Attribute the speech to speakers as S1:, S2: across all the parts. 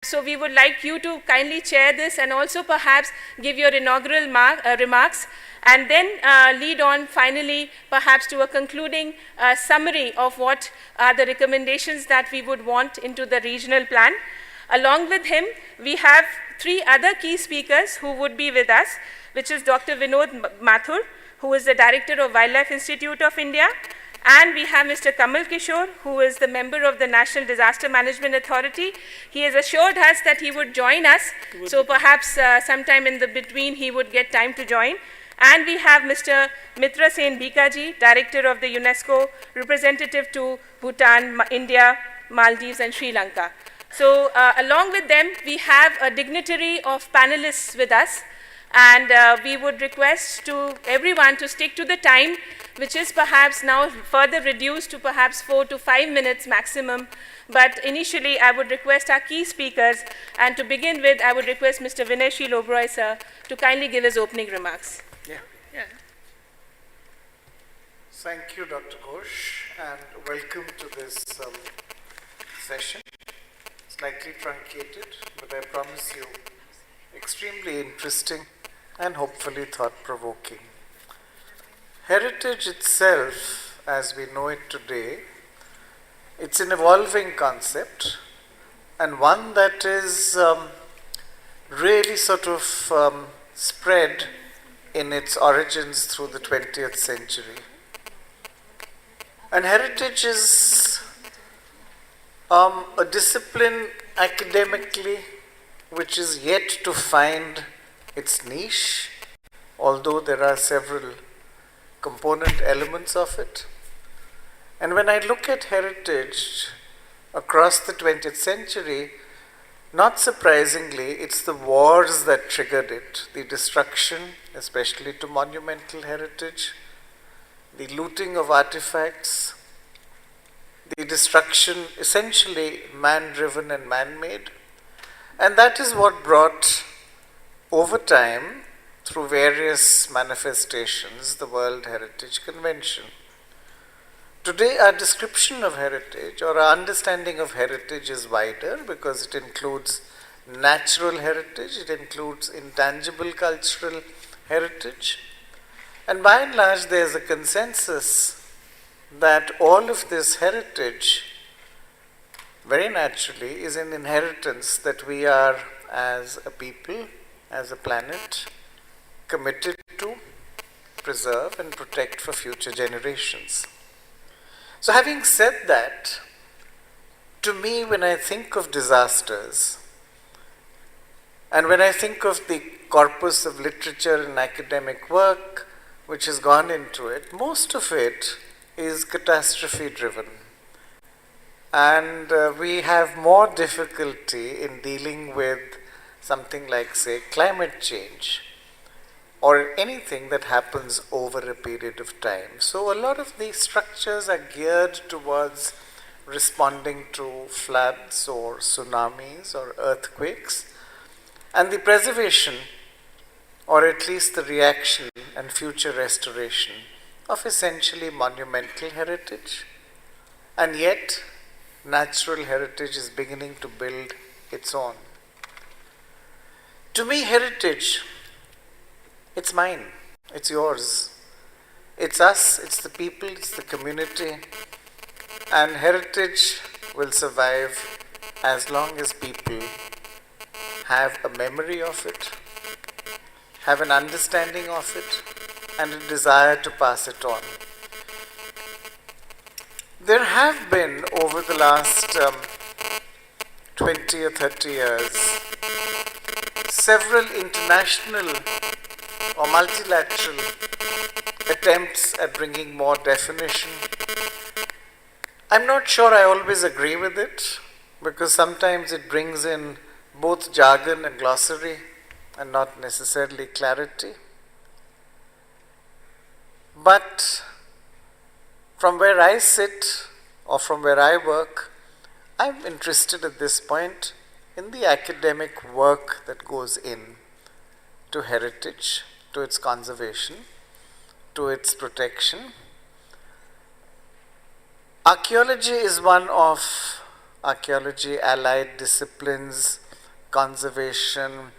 S1: So we would like you to kindly chair this and also perhaps give your inaugural remarks, and then lead on finally perhaps to a concluding summary of what are the recommendations that we would want into the regional plan. Along with him, we have three other key speakers who would be with us, which is Dr. Vinod Mathur, who is the Director of Wildlife Institute of India, and we have Mr. Kamal Kishore, who is the member of the National Disaster Management Authority. He has assured us that he would join us, so perhaps sometime in the between he would get time to join. And we have Mr. Mitra Sen Bikaji, Director of the UNESCO, representative to Bhutan, India, Maldives and Sri Lanka. So along with them, we have a dignitary of panelists with us, and we would request to everyone to stick to the time, which is perhaps now further reduced to perhaps 4 to 5 minutes maximum. But initially, I would request our key speakers, and to begin with, I would request Mr. Vinay Sheel Oberoi, sir, to kindly give his opening remarks.
S2: Yeah. Thank you, Dr. Ghosh, and welcome to this session. Slightly truncated, but I promise you, extremely interesting and hopefully thought-provoking. Heritage itself, as we know it today, it's an evolving concept, and one that is really sort of spread in its origins through the 20th century. And heritage is a discipline academically which is yet to find its niche, although there are several component elements of it. And when I look at heritage across the 20th century, not surprisingly, it's the wars that triggered it, the destruction, especially to monumental heritage, the looting of artifacts, the destruction essentially man-driven and man-made. And that is what brought, over time, through various manifestations, the World Heritage Convention. Today, our description of heritage, or our understanding of heritage, is wider because it includes natural heritage, it includes intangible cultural heritage, and by and large, there is a consensus that all of this heritage, very naturally, is an inheritance that we are, as a people, as a planet, committed to preserve and protect for future generations. So having said that, to me, when I think of disasters, and when I think of the corpus of literature and academic work which has gone into it, most of it is catastrophe driven. And we have more difficulty in dealing with something like, say, climate change, or anything that happens over a period of time. So a lot of these structures are geared towards responding to floods or tsunamis or earthquakes, and the preservation, or at least the reaction and future restoration of essentially monumental heritage. And yet, natural heritage is beginning to build its own. To me, heritage, it's mine, it's yours, it's us, it's the people, it's the community, and heritage will survive as long as people have a memory of it, have an understanding of it, and a desire to pass it on. There have been, over the last 20 or 30 years, several international or multilateral attempts at bringing more definition. I'm not sure I always agree with it, because sometimes it brings in both jargon and glossary and not necessarily clarity. But from where I sit, or from where I work, I'm interested at this point in the academic work that goes in to heritage, to its conservation, to its protection. Archaeology is one of archaeology allied disciplines conservation,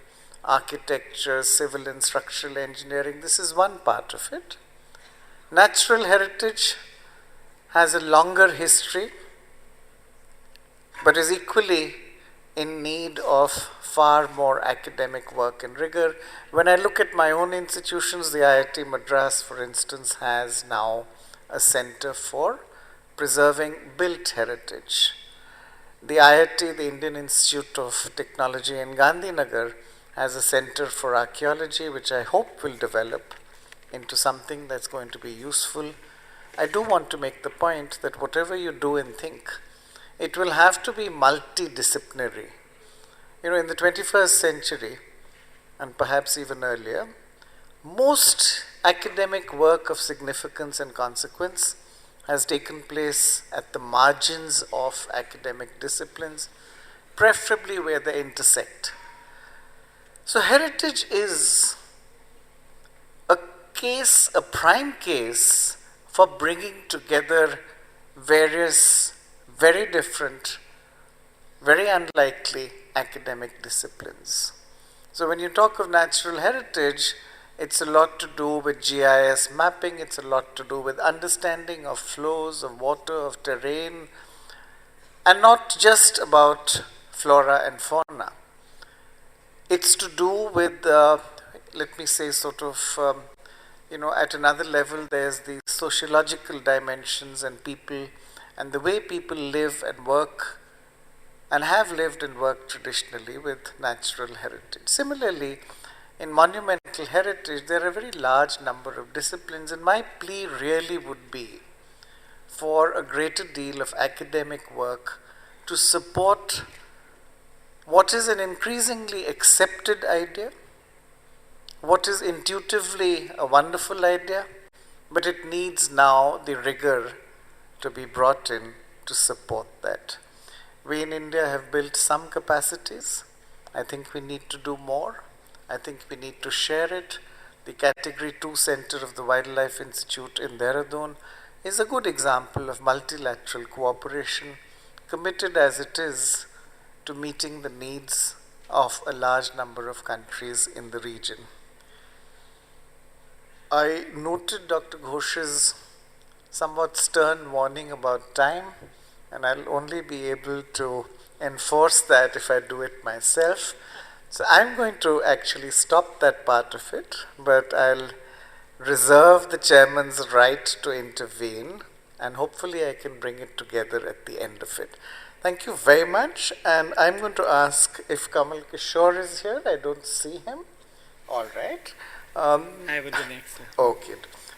S2: architecture, civil and structural engineering. This is one part of it. Natural heritage has a longer history, but is equally in need of far more academic work and rigor. When I look at my own institutions, the IIT Madras, for instance, has now a center for preserving built heritage. The IIT, the Indian Institute of Technology in Gandhinagar, has a center for archaeology, which I hope will develop into something that's going to be useful. I do want to make the point that whatever you do and think, it will have to be multidisciplinary. In the 21st century, and perhaps even earlier, most academic work of significance and consequence has taken place at the margins of academic disciplines, preferably where they intersect. So heritage is a prime case for bringing together various, very different, very unlikely academic disciplines. So when you talk of natural heritage, it's a lot to do with GIS mapping, it's a lot to do with understanding of flows, of water, of terrain, and not just about flora and fauna. It's to do with, let me say, sort of, at another level, there's the sociological dimensions and people, and the way people live and work and have lived and worked traditionally with natural heritage. Similarly, in monumental heritage, there are a very large number of disciplines, and my plea really would be for a greater deal of academic work to support what is an increasingly accepted idea, what is intuitively a wonderful idea, but it needs now the rigor to be brought in to support that. We in India have built some capacities. I think we need to do more. I think we need to share it. The Category 2 Center of the Wildlife Institute in Dehradun is a good example of multilateral cooperation, committed as it is to meeting the needs of a large number of countries in the region. I noted Dr. Ghosh's somewhat stern warning about time, and I'll only be able to enforce that if I do it myself. So I'm going to actually stop that part of it, but I'll reserve the chairman's right to intervene, and hopefully I can bring it together at the end of it. Thank you very much, and I'm going to ask if Kamal Kishore is here. I don't see him. All right.
S3: I will be next, sir.
S2: Okay.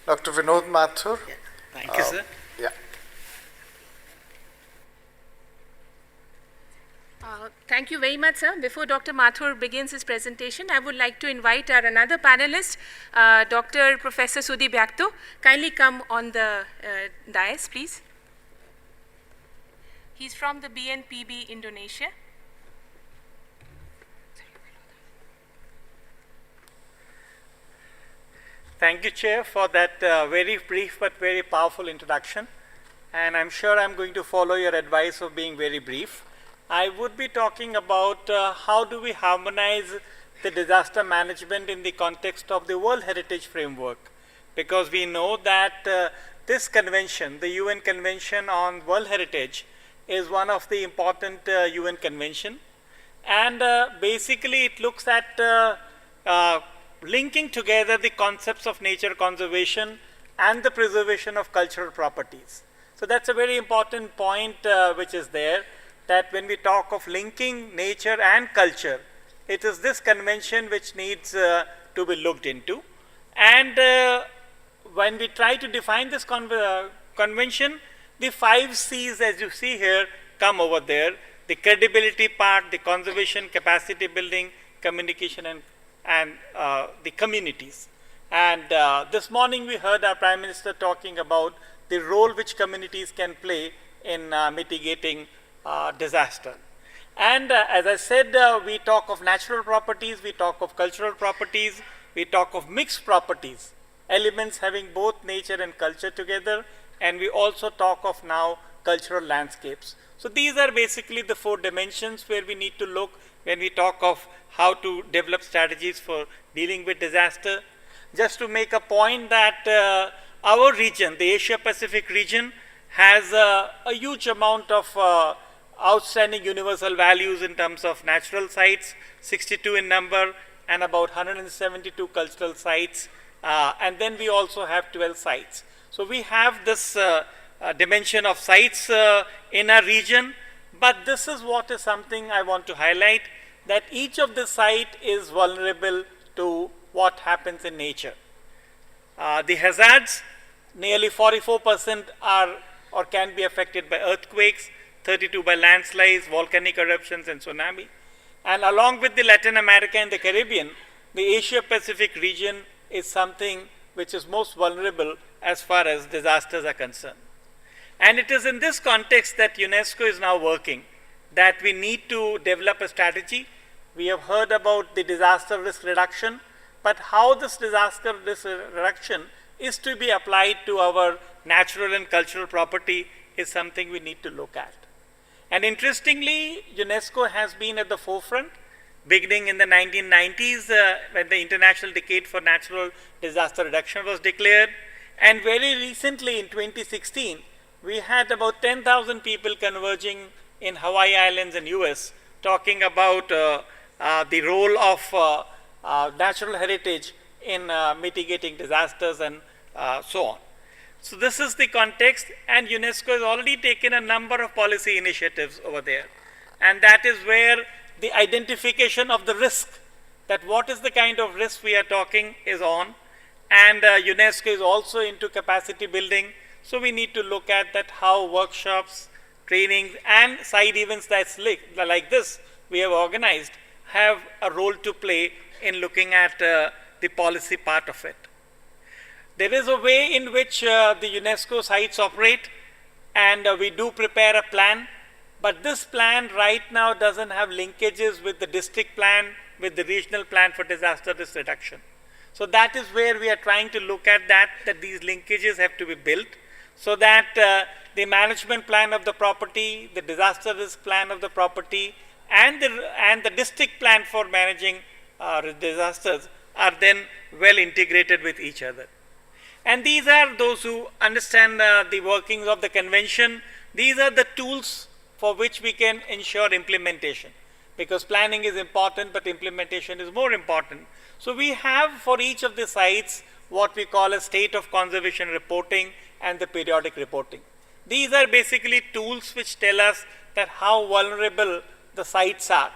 S2: Dr. Vinod Mathur.
S3: Yeah. Thank you, sir.
S2: Yeah.
S1: Thank you very much, sir. Before Dr. Mathur begins his presentation, I would like to invite our another panelist, Dr. Professor Sudhi Bhakto. Kindly come on the dais, please. He's from the BNPB Indonesia.
S3: Thank you, Chair, for that very brief but very powerful introduction. And I'm sure I'm going to follow your advice of being very brief. I would be talking about how do we harmonize the disaster management in the context of the World Heritage Framework. Because we know that this convention, the UN Convention on World Heritage, is one of the important UN convention. And basically it looks at linking together the concepts of nature conservation and the preservation of cultural properties. So that's a very important point which is there, that when we talk of linking nature and culture, it is this convention which needs to be looked into. And when we try to define this convention, the 5 C's, as you see here, come over there. The credibility part, the conservation, capacity building, communication, and the communities. And this morning we heard our Prime Minister talking about the role which communities can play in mitigating disaster. And as I said, we talk of natural properties, we talk of cultural properties, we talk of mixed properties, elements having both nature and culture together, and we also talk of now cultural landscapes. So these are basically the 4 dimensions where we need to look when we talk of how to develop strategies for dealing with disaster. Just to make a point that our region, the Asia Pacific region, has a huge amount of outstanding universal values in terms of natural sites, 62 in number, and about 172 cultural sites, and then we also have 12 sites. So we have this dimension of sites in our region, but this is what is something I want to highlight, that each of the site is vulnerable to what happens in nature. The hazards, nearly 44% are or can be affected by earthquakes, 32 by landslides, volcanic eruptions, and tsunami. And along with the Latin America and the Caribbean, the Asia Pacific region is something which is most vulnerable as far as disasters are concerned. And it is in this context that UNESCO is now working, that we need to develop a strategy. We have heard about the disaster risk reduction, but how this disaster risk reduction is to be applied to our natural and cultural property is something we need to look at. And interestingly, UNESCO has been at the forefront, beginning in the 1990s when the International Decade for Natural Disaster Reduction was declared. And very recently in 2016, we had about 10,000 people converging in Hawaii Islands and US talking about the role of natural heritage in mitigating disasters and so on. So this is the context, and UNESCO has already taken a number of policy initiatives over there. And that is where the identification of the risk, that what is the kind of risk we are talking, is on. And UNESCO is also into capacity building. So we need to look at that, how workshops, trainings, and side events that's like this we have organized have a role to play in looking at the policy part of it. There is a way in which the UNESCO sites operate, and we do prepare a plan, but this plan right now doesn't have linkages with the district plan, with the regional plan for disaster risk reduction. So that is where we are trying to look at that these linkages have to be built, so that the management plan of the property, the disaster risk plan of the property, and the district plan for managing disasters are then well integrated with each other. And these are those who understand the workings of the convention. These are the tools for which we can ensure implementation, because planning is important, but implementation is more important. So we have for each of the sites what we call a state of conservation reporting and the periodic reporting. These are basically tools which tell us that how vulnerable the sites are.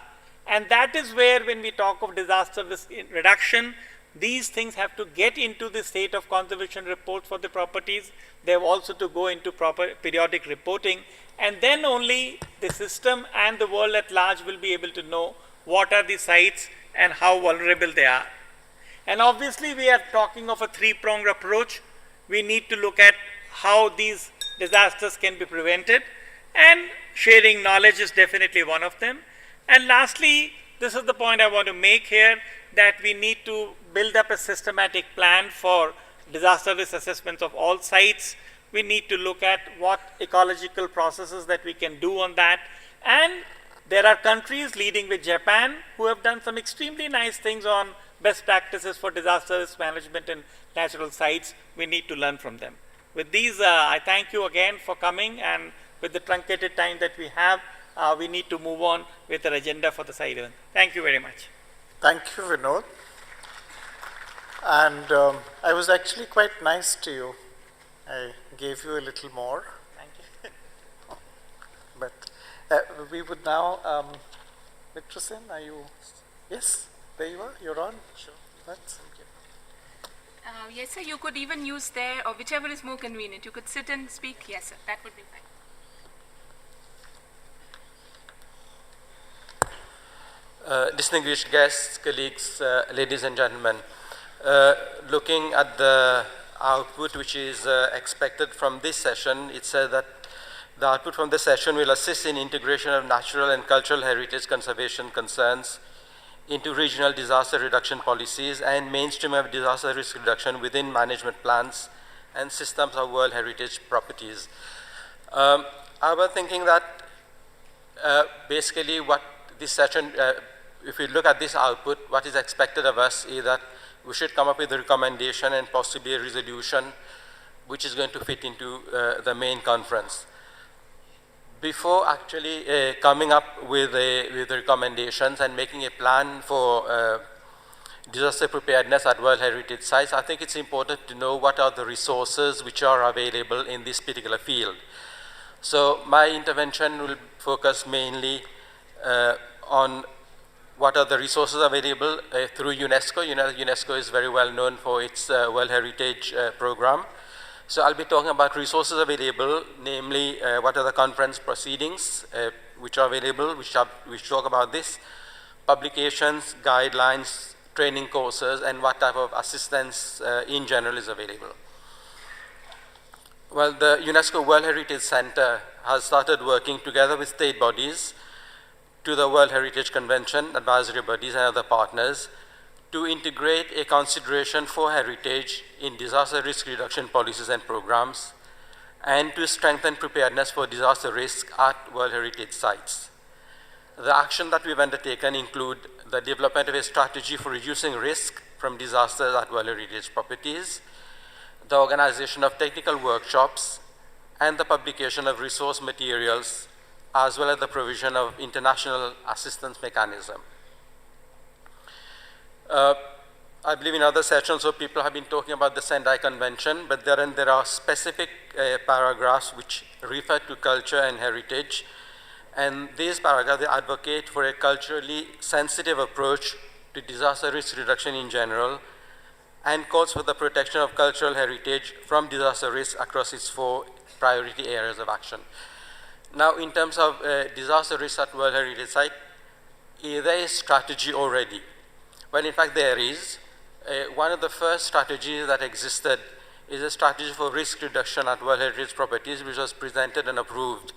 S3: And that is where, when we talk of disaster risk reduction, these things have to get into the state of conservation report for the properties. They have also to go into proper periodic reporting, and then only the system and the world at large will be able to know what are the sites and how vulnerable they are. And obviously we are talking of a three-pronged approach. We need to look at how these disasters can be prevented, and sharing knowledge is definitely one of them. And lastly, this is the point I want to make here, that we need to build up a systematic plan for disaster risk assessments of all sites. We need to look at what ecological processes that we can do on that. And there are countries leading with Japan who have done some extremely nice things on best practices for disaster risk management in natural sites. We need to learn from them. With these, I thank you again for coming, and with the truncated time that we have, we need to move on with our agenda for the side event. Thank you very much.
S2: Thank you, Vinod. And I was actually quite nice to you. I gave you a little more.
S3: Thank you.
S2: But we would now, Mitrasen, are you? Yes, there you are. You're on.
S3: Sure.
S2: That's,
S1: Yes, sir, you could even use there, or whichever is more convenient. You could sit and speak. Yes, sir, that would be fine.
S4: Distinguished guests, colleagues, ladies and gentlemen, looking at the output which is expected from this session, it says that the output from the session will assist in integration of natural and cultural heritage conservation concerns into regional disaster reduction policies and mainstream of disaster risk reduction within management plans and systems of World Heritage properties. I was thinking that basically what this session if we look at this output, what is expected of us is that we should come up with a recommendation and possibly a resolution which is going to fit into the main conference. Before actually coming up with the recommendations and making a plan for disaster preparedness at World Heritage Sites, I think it's important to know what are the resources which are available in this particular field. So my intervention will focus mainly on what are the resources available through UNESCO. UNESCO is very well known for its World Heritage program. So I'll be talking about resources available, namely what are the conference proceedings which are available, which talk about this, publications, guidelines, training courses, and what type of assistance in general is available. Well, the UNESCO World Heritage Center has started working together with state bodies to the World Heritage Convention, advisory bodies, and other partners to integrate a consideration for heritage in disaster risk reduction policies and programs, and to strengthen preparedness for disaster risk at World Heritage sites. The action that we've undertaken include the development of a strategy for reducing risk from disasters at World Heritage properties, the organization of technical workshops, and the publication of resource materials, as well as the provision of international assistance mechanism. I believe in other sessions, so people have been talking about the Sendai Convention, but there are specific paragraphs which refer to culture and heritage. And these paragraphs, they advocate for a culturally sensitive approach to disaster risk reduction in general, and calls for the protection of cultural heritage from disaster risk across its 4 priority areas of action. Now, in terms of disaster risk at World Heritage Site, is there a strategy already? Well, in fact, there is. One of the first strategies that existed is a strategy for risk reduction at World Heritage properties, which was presented and approved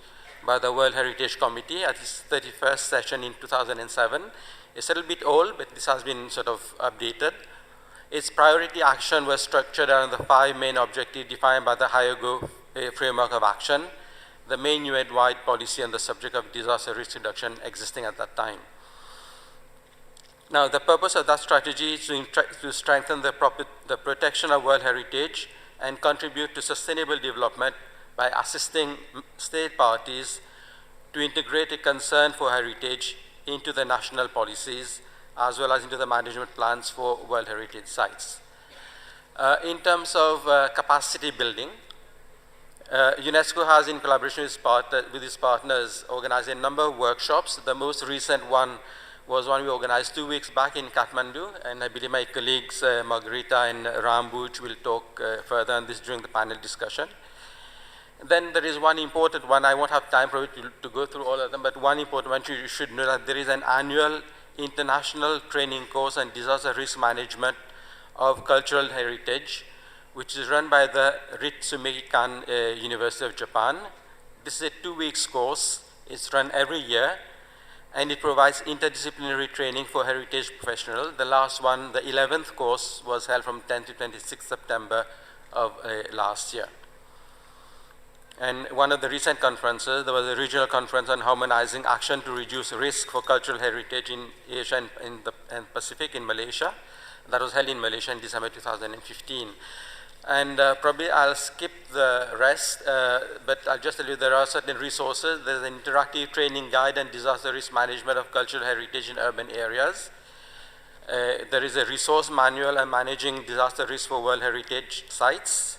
S4: by the World Heritage Committee at its 31st session in 2007. It's a little bit old, but this has been sort of updated. Its priority action was structured around the 5 main objectives defined by the Hyogo framework of action, the main UN-wide policy on the subject of disaster risk reduction existing at that time. Now, the purpose of that strategy is to strengthen the protection of World Heritage and contribute to sustainable development by assisting state parties to integrate a concern for heritage into the national policies, as well as into the management plans for World Heritage sites. In terms of capacity building, UNESCO has, in collaboration with its partners, organized a number of workshops. The most recent one was one we organized 2 weeks back in Kathmandu, and I believe my colleagues Margarita and Rambuj will talk further on this during the panel discussion. Then there is one important one. I won't have time probably to go through all of them, but one important one you should know that there is an annual international training course on disaster risk management of cultural heritage, which is run by the Ritsumeikan University of Japan. This is a 2-week course. It's run every year, and it provides interdisciplinary training for heritage professionals. The last one, the 11th course, was held from 10 to 26 September of last year. And one of the recent conferences, there was a regional conference on harmonizing action to reduce risk for cultural heritage in Asia and Pacific in Malaysia. That was held in Malaysia in December 2015. And probably I'll skip the rest, but I'll just tell you there are certain resources. There's an interactive training guide and disaster risk management of cultural heritage in urban areas. There is a resource manual on managing disaster risk for World Heritage sites.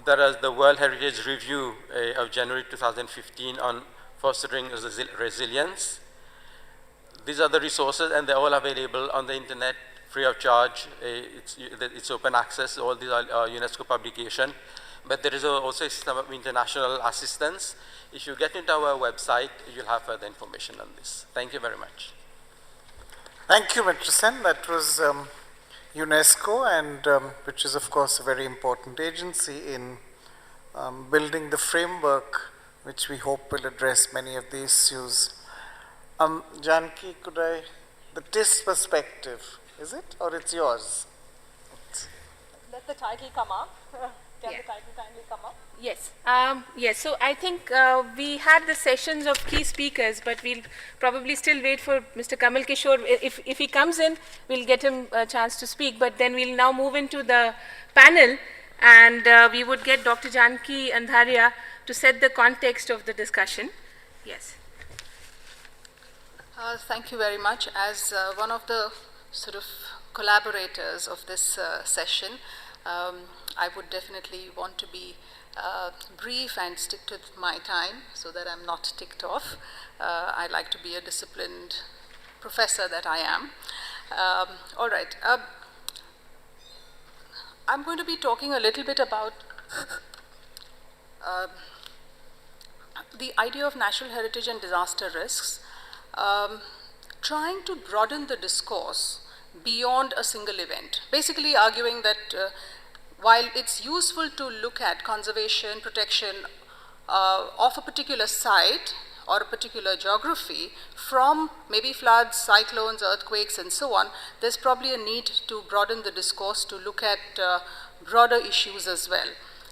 S4: There is the World Heritage Review of January 2015 on fostering resilience. These are the resources, and they're all available on the internet free of charge. It's open access. All these are UNESCO publication. But there is also a system of international assistance. If you get into our website, you'll have further information on this. Thank you very much.
S2: Thank you, Mr. Sen. That was UNESCO, and which is, of course, a very important agency in building the framework which we hope will address many of the issues. Janki, the TIS perspective, is it, or it's yours?
S5: Let the title come up.
S3: Can
S1: Yeah.
S3: the title kindly come up?
S1: Yes. Yes. So I think we had the sessions of key speakers, but we'll probably still wait for Mr. Kamal Kishore. If he comes in, we'll get him a chance to speak. But then we'll now move into the panel, and we would get Dr. Janki Andharia to set the context of the discussion. Yes.
S5: Thank you very much. As one of the sort of collaborators of this session, I would definitely want to be brief and stick to my time so that I'm not ticked off. I like to be a disciplined professor that I am. All right. I'm going to be talking a little bit about the idea of natural heritage and disaster risks, trying to broaden the discourse beyond a single event, basically arguing that while it's useful to look at conservation, protection of a particular site or a particular geography from maybe floods, cyclones, earthquakes, and so on, there's probably a need to broaden the discourse to look at broader issues as well.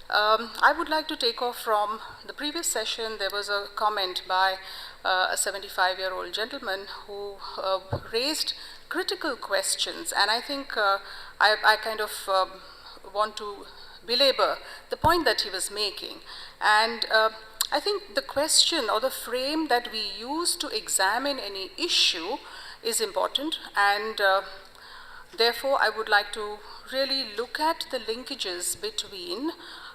S5: I would like to take off from the previous session. There was a comment by a 75-year-old gentleman who raised critical questions, and I think I kind of want to belabor the point that he was making. And I think the question or the frame that we use to examine any issue is important, and therefore I would like to really look at the linkages between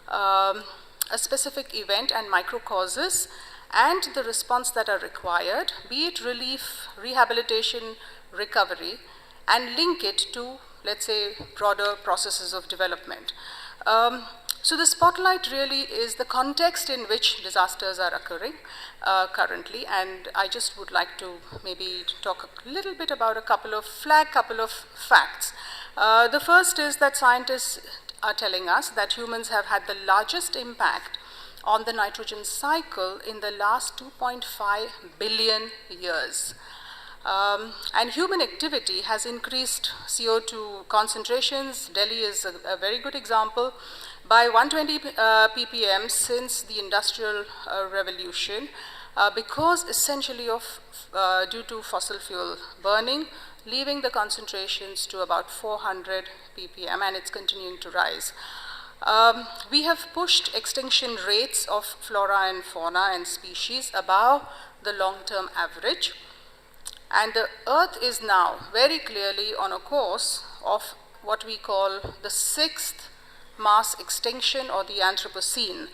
S5: a specific event and micro-causes and the response that are required, be it relief, rehabilitation, recovery, and link it to, let's say, broader processes of development. So the spotlight really is the context in which disasters are occurring currently, and I just would like to maybe talk a little bit about a couple of facts. The first is that scientists are telling us that humans have had the largest impact on the nitrogen cycle in the last 2.5 billion years. And human activity has increased CO2 concentrations. Delhi is a very good example. By 120 ppm since the Industrial Revolution, because essentially due to fossil fuel burning, leaving the concentrations to about 400 ppm, and it's continuing to rise. We have pushed extinction rates of flora and fauna and species above the long-term average. And the Earth is now very clearly on a course of what we call the sixth mass extinction, or the Anthropocene.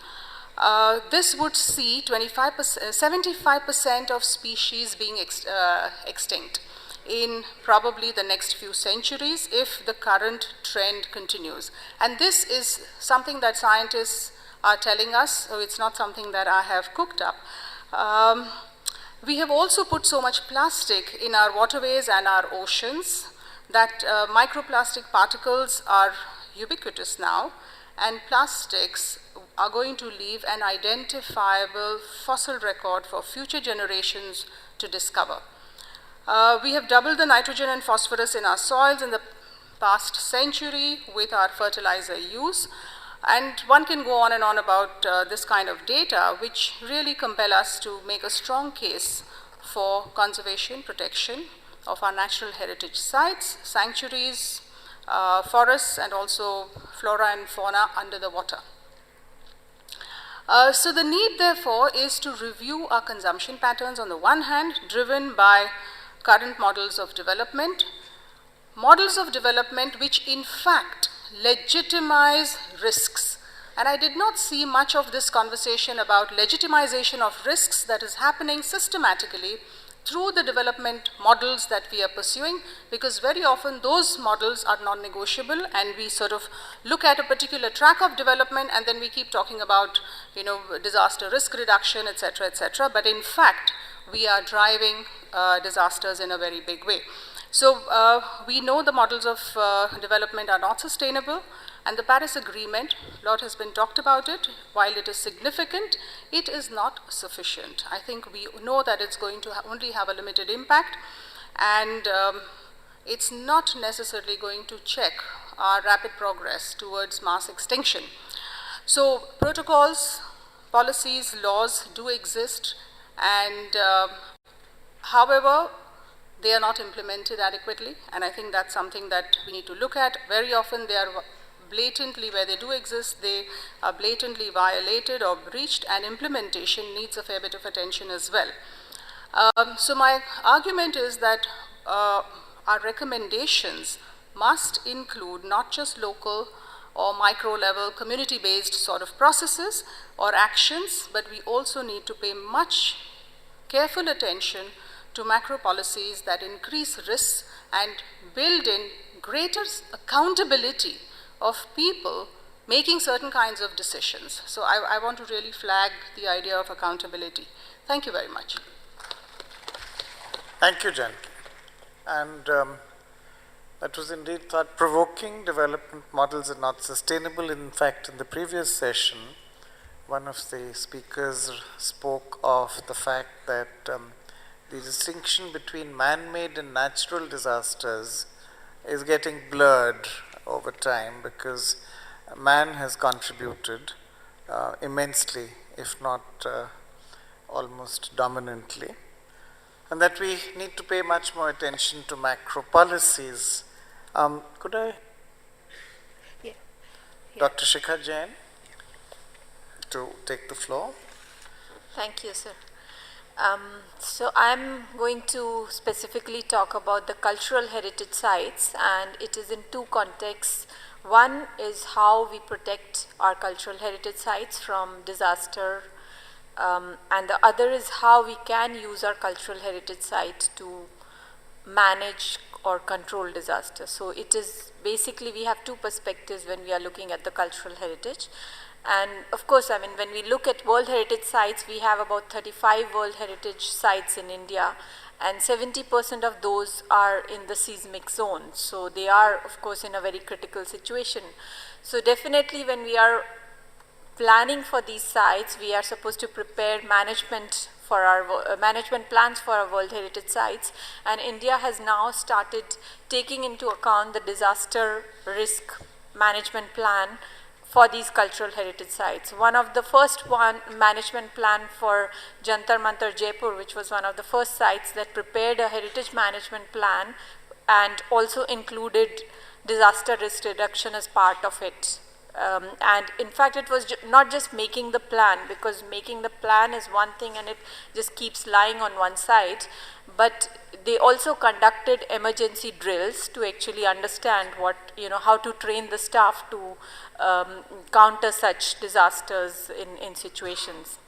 S5: This would see 75% of species being extinct in probably the next few centuries if the current trend continues. And this is something that scientists are telling us, so it's not something that I have cooked up. We have also put so much plastic in our waterways and our oceans that microplastic particles are ubiquitous now, and plastics are going to leave an identifiable fossil record for future generations to discover. We have doubled the nitrogen and phosphorus in our soils in the past century with our fertilizer use. And one can go on and on about this kind of data, which really compel us to make a strong case for conservation, protection of our natural heritage sites, sanctuaries, forests, and also flora and fauna under the water. So the need, therefore, is to review our consumption patterns on the one hand, driven by current models of development which in fact legitimize risks. And I did not see much of this conversation about legitimization of risks that is happening systematically through the development models that we are pursuing, because very often those models are non-negotiable, and we sort of look at a particular track of development and then we keep talking about, disaster risk reduction, etc., but in fact we are driving disasters in a very big way. So we know the models of development are not sustainable, and the Paris Agreement, a lot has been talked about it. While it is significant, it is not sufficient. I think we know that it's going to only have a limited impact, and it's not necessarily going to check our rapid progress towards mass extinction. So protocols, policies, laws do exist, and however, they are not implemented adequately, and I think that's something that we need to look at. Very often they are blatantly, where they do exist, they are blatantly violated or breached, and implementation needs a fair bit of attention as well. So my argument is that our recommendations must include not just local or micro-level community-based sort of processes or actions, but we also need to pay much careful attention to macro policies that increase risks and build in greater accountability of people making certain kinds of decisions. So I want to really flag the idea of accountability. Thank you very much.
S2: Thank you, Janki. And that was indeed thought-provoking. Development models are not sustainable. In fact, in the previous session, one of the speakers spoke of the fact that the distinction between man-made and natural disasters is getting blurred over time because man has contributed immensely, if not almost dominantly, and that we need to pay much more attention to macro policies. Could I?
S1: Yeah.
S2: Dr. Shikha Jain, to take the floor.
S6: Thank you, sir. So I'm going to specifically talk about the cultural heritage sites, and it is in two contexts. One is how we protect our cultural heritage sites from disaster, and the other is how we can use our cultural heritage sites to manage or control disaster. So it is basically, we have two perspectives when we are looking at the cultural heritage. And of course, I mean, when we look at World Heritage Sites, we have about 35 World Heritage Sites in India, and 70% of those are in the seismic zone. So they are, of course, in a very critical situation. So definitely when we are planning for these sites, we are supposed to prepare management for our management plans for our World Heritage Sites, and India has now started taking into account the disaster risk management plan for these cultural heritage sites. One of the first management plan for Jantar Mantar Jaipur, which was one of the first sites that prepared a heritage management plan and also included disaster risk reduction as part of it. And in fact, it was not just making the plan, because making the plan is one thing and it just keeps lying on one side, but they also conducted emergency drills to actually understand what, how to train the staff to counter such disasters in situations.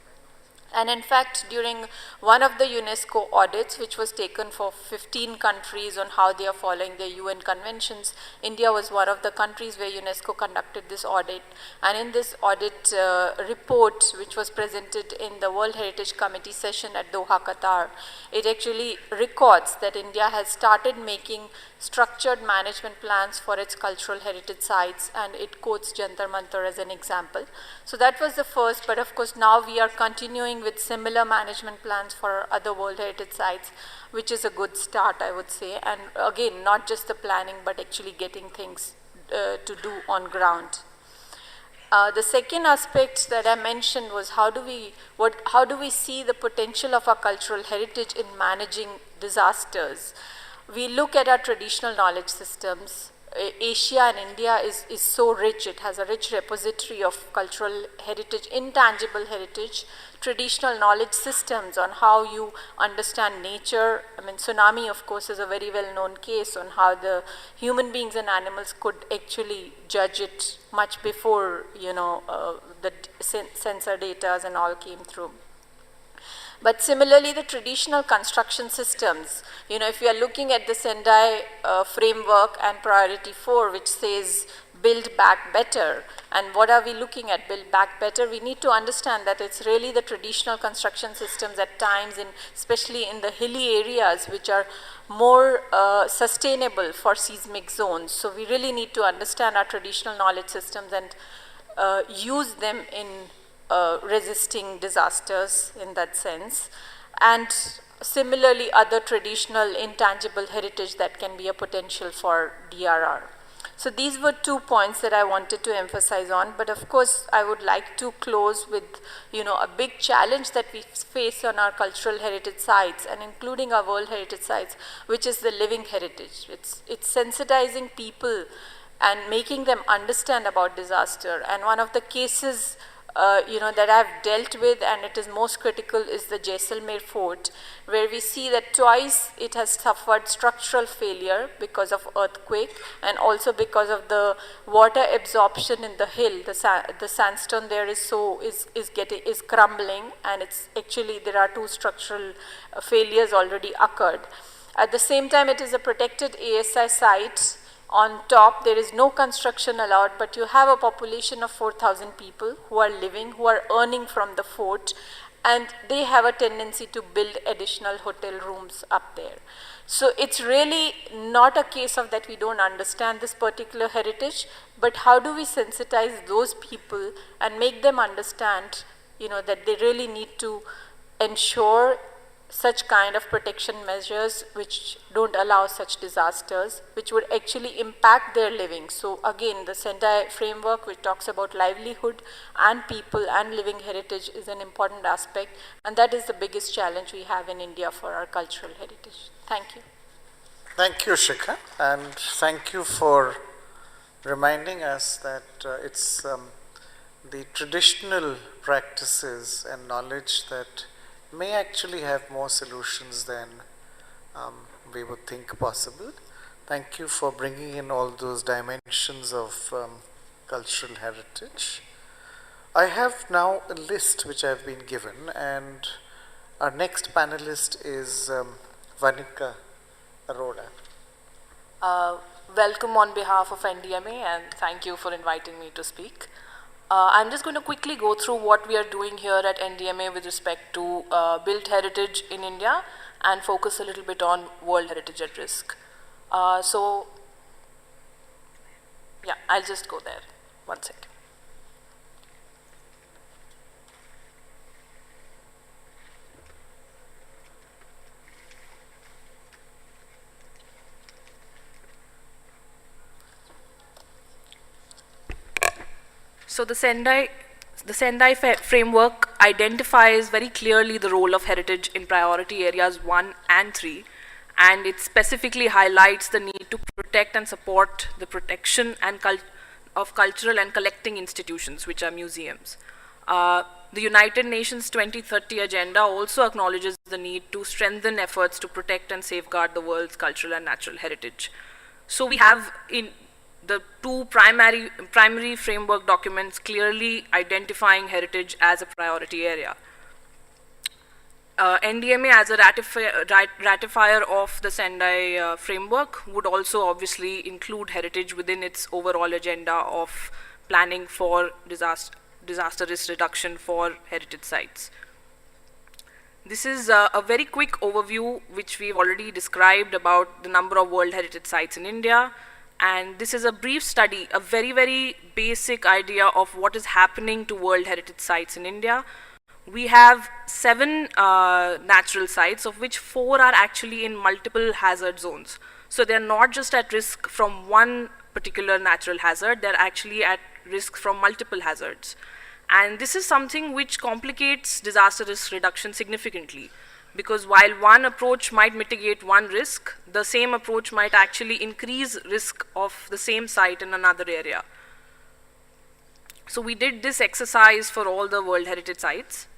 S6: And in fact, during one of the UNESCO audits, which was taken for 15 countries on how they are following their UN conventions, India was one of the countries where UNESCO conducted this audit. And in this audit report, which was presented in the World Heritage Committee session at Doha, Qatar, it actually records that India has started making structured management plans for its cultural heritage sites, and it quotes Jantar Mantar as an example. So that was the first, but of course now we are continuing with similar management plans for other World Heritage Sites, which is a good start, I would say. And again, not just the planning, but actually getting things to do on ground. The second aspect that I mentioned was how do we see the potential of our cultural heritage in managing disasters? We look at our traditional knowledge systems. Asia and India is so rich. It has a rich repository of cultural heritage, intangible heritage, traditional knowledge systems on how you understand nature. I mean, tsunami, of course, is a very well-known case on how the human beings and animals could actually judge it much before, the sensor data and all came through. But similarly, the traditional construction systems, if you are looking at the Sendai framework and priority 4, which says build back better, and what are we looking at, build back better, we need to understand that it's really the traditional construction systems at times, especially in the hilly areas, which are more sustainable for seismic zones. So we really need to understand our traditional knowledge systems and use them in resisting disasters in that sense. And similarly, other traditional intangible heritage that can be a potential for DRR. So these were 2 points that I wanted to emphasize on, but of course I would like to close with, a big challenge that we face on our cultural heritage sites and including our World Heritage sites, which is the living heritage. It's sensitizing people and making them understand about disaster. And one of the cases that I've dealt with, and it is most critical, is the Jaisalmer fort, where we see that twice it has suffered structural failure because of earthquake and also because of the water absorption in the hill. The sandstone there is crumbling, and it's actually there are 2 structural failures already occurred. At the same time, it is a protected ASI site. On top, there is no construction allowed, but you have a population of 4,000 people who are living, who are earning from the fort, and they have a tendency to build additional hotel rooms up there. So it's really not a case of that we don't understand this particular heritage, but how do we sensitize those people and make them understand, that they really need to ensure such kind of protection measures which don't allow such disasters, which would actually impact their living. So again, the Sendai framework, which talks about livelihood and people and living heritage, is an important aspect, and that is the biggest challenge we have in India for our cultural heritage. Thank you.
S2: Thank you, Shikha, and thank you for reminding us that it's the traditional practices and knowledge that may actually have more solutions than we would think possible. Thank you for bringing in all those dimensions of cultural heritage. I have now a list which I've been given, and our next panelist is Vanika Arora.
S7: Welcome on behalf of NDMA, and thank you for inviting me to speak. I'm just going to quickly go through what we are doing here at NDMA with respect to built heritage in India and focus a little bit on World Heritage at Risk. I'll just go there. 1 second.
S8: So the Sendai framework identifies very clearly the role of heritage in priority areas 1 and 3, and it specifically highlights the need to protect and support the protection of cultural and collecting institutions, which are museums. The United Nations 2030 agenda also acknowledges the need to strengthen efforts to protect and safeguard the world's cultural and natural heritage. So we have in the 2 primary framework documents clearly identifying heritage as a priority area. NDMA, as a ratifier of the Sendai framework, would also obviously include heritage within its overall agenda of planning for disaster risk reduction for heritage sites. This is a very quick overview which we've already described about the number of World Heritage sites in India. And this is a brief study, a very, very basic idea of what is happening to World Heritage sites in India. We have 7 natural sites, of which 4 are actually in multiple hazard zones. So they're not just at risk from one particular natural hazard, they're actually at risk from multiple hazards. And this is something which complicates disaster risk reduction significantly, because while one approach might mitigate one risk, the same approach might actually increase risk of the same site in another area. So we did this exercise for all the World Heritage sites,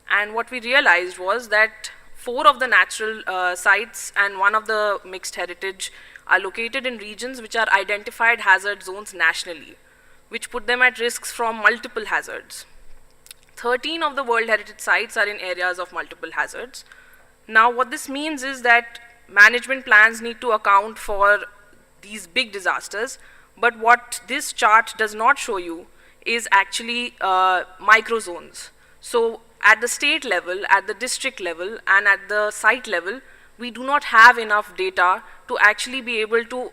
S8: and what we realized was that 4 of the natural sites and 1 of the mixed heritage are located in regions which are identified hazard zones nationally, which put them at risks from multiple hazards. 13 of the World Heritage sites are in areas of multiple hazards. Now, what this means is that management plans need to account for these big disasters, but what this chart does not show you is actually micro zones. So at the state level, at the district level, and at the site level, we do not have enough data to actually be able to